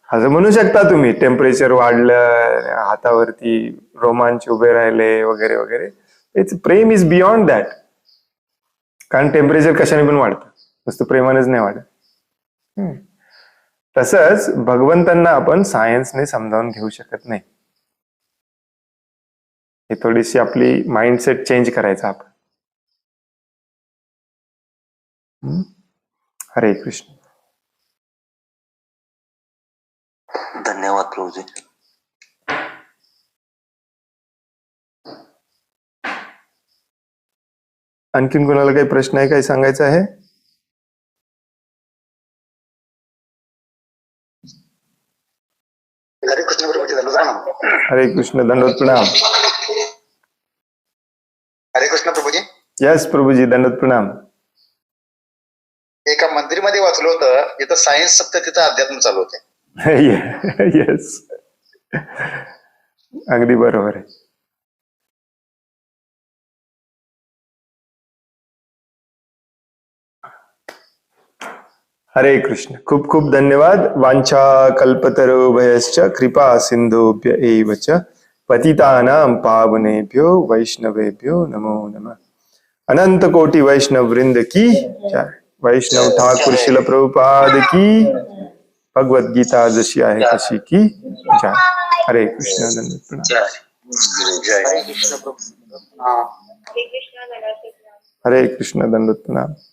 असं म्हणू शकता तुम्ही टेम्परेचर वाढलं, हातावरती रोमांच उभे राहिले वगैरे वगैरे. It's Prem is beyond that. कारण टेम्परेचर कशाने पण वाढतं, नुसतं प्रेमानेच नाही वाढत. तसंच भगवंतांना आपण सायन्सने समजावून घेऊ शकत नाही. हे थोडीशी आपली माइंडसेट चेंज करायचा आपण. हरे कृष्ण. धन्यवाद प्रभूजी. आणखीन कोणाला काही प्रश्न आहे, काही सांगायचं आहे? हरे कृष्ण प्रभूजी, दंडवत प्रणाम. हरे कृष्ण, दंडवत प्रणाम. हरे कृष्ण प्रभूजी. यस प्रभूजी, दंडवत प्रणाम. एका मंदिरमध्ये वाचलं होतं जिथं सायन्स सत्य तिथं अध्यात्म चालू होते. येस, अगदी बरोबर आहे. हरे कृष्ण. खूप खूप धन्यवाद. वांछा कल्पतरुभयश्च कृपा सिंधुभ्य एव च पतितानां पावनेभ्यो वैष्णवेभ्यो नमो नमः. अनंत कोटि वैष्णव वृंद की जय. वैष्णव ठाकुर शिल प्रभुपाद की. भगवत गीता जशी आहे तशी की जय. हरे कृष्ण, दंडवत प्रणाम. हरे कृष्ण, दंडवत प्रणाम.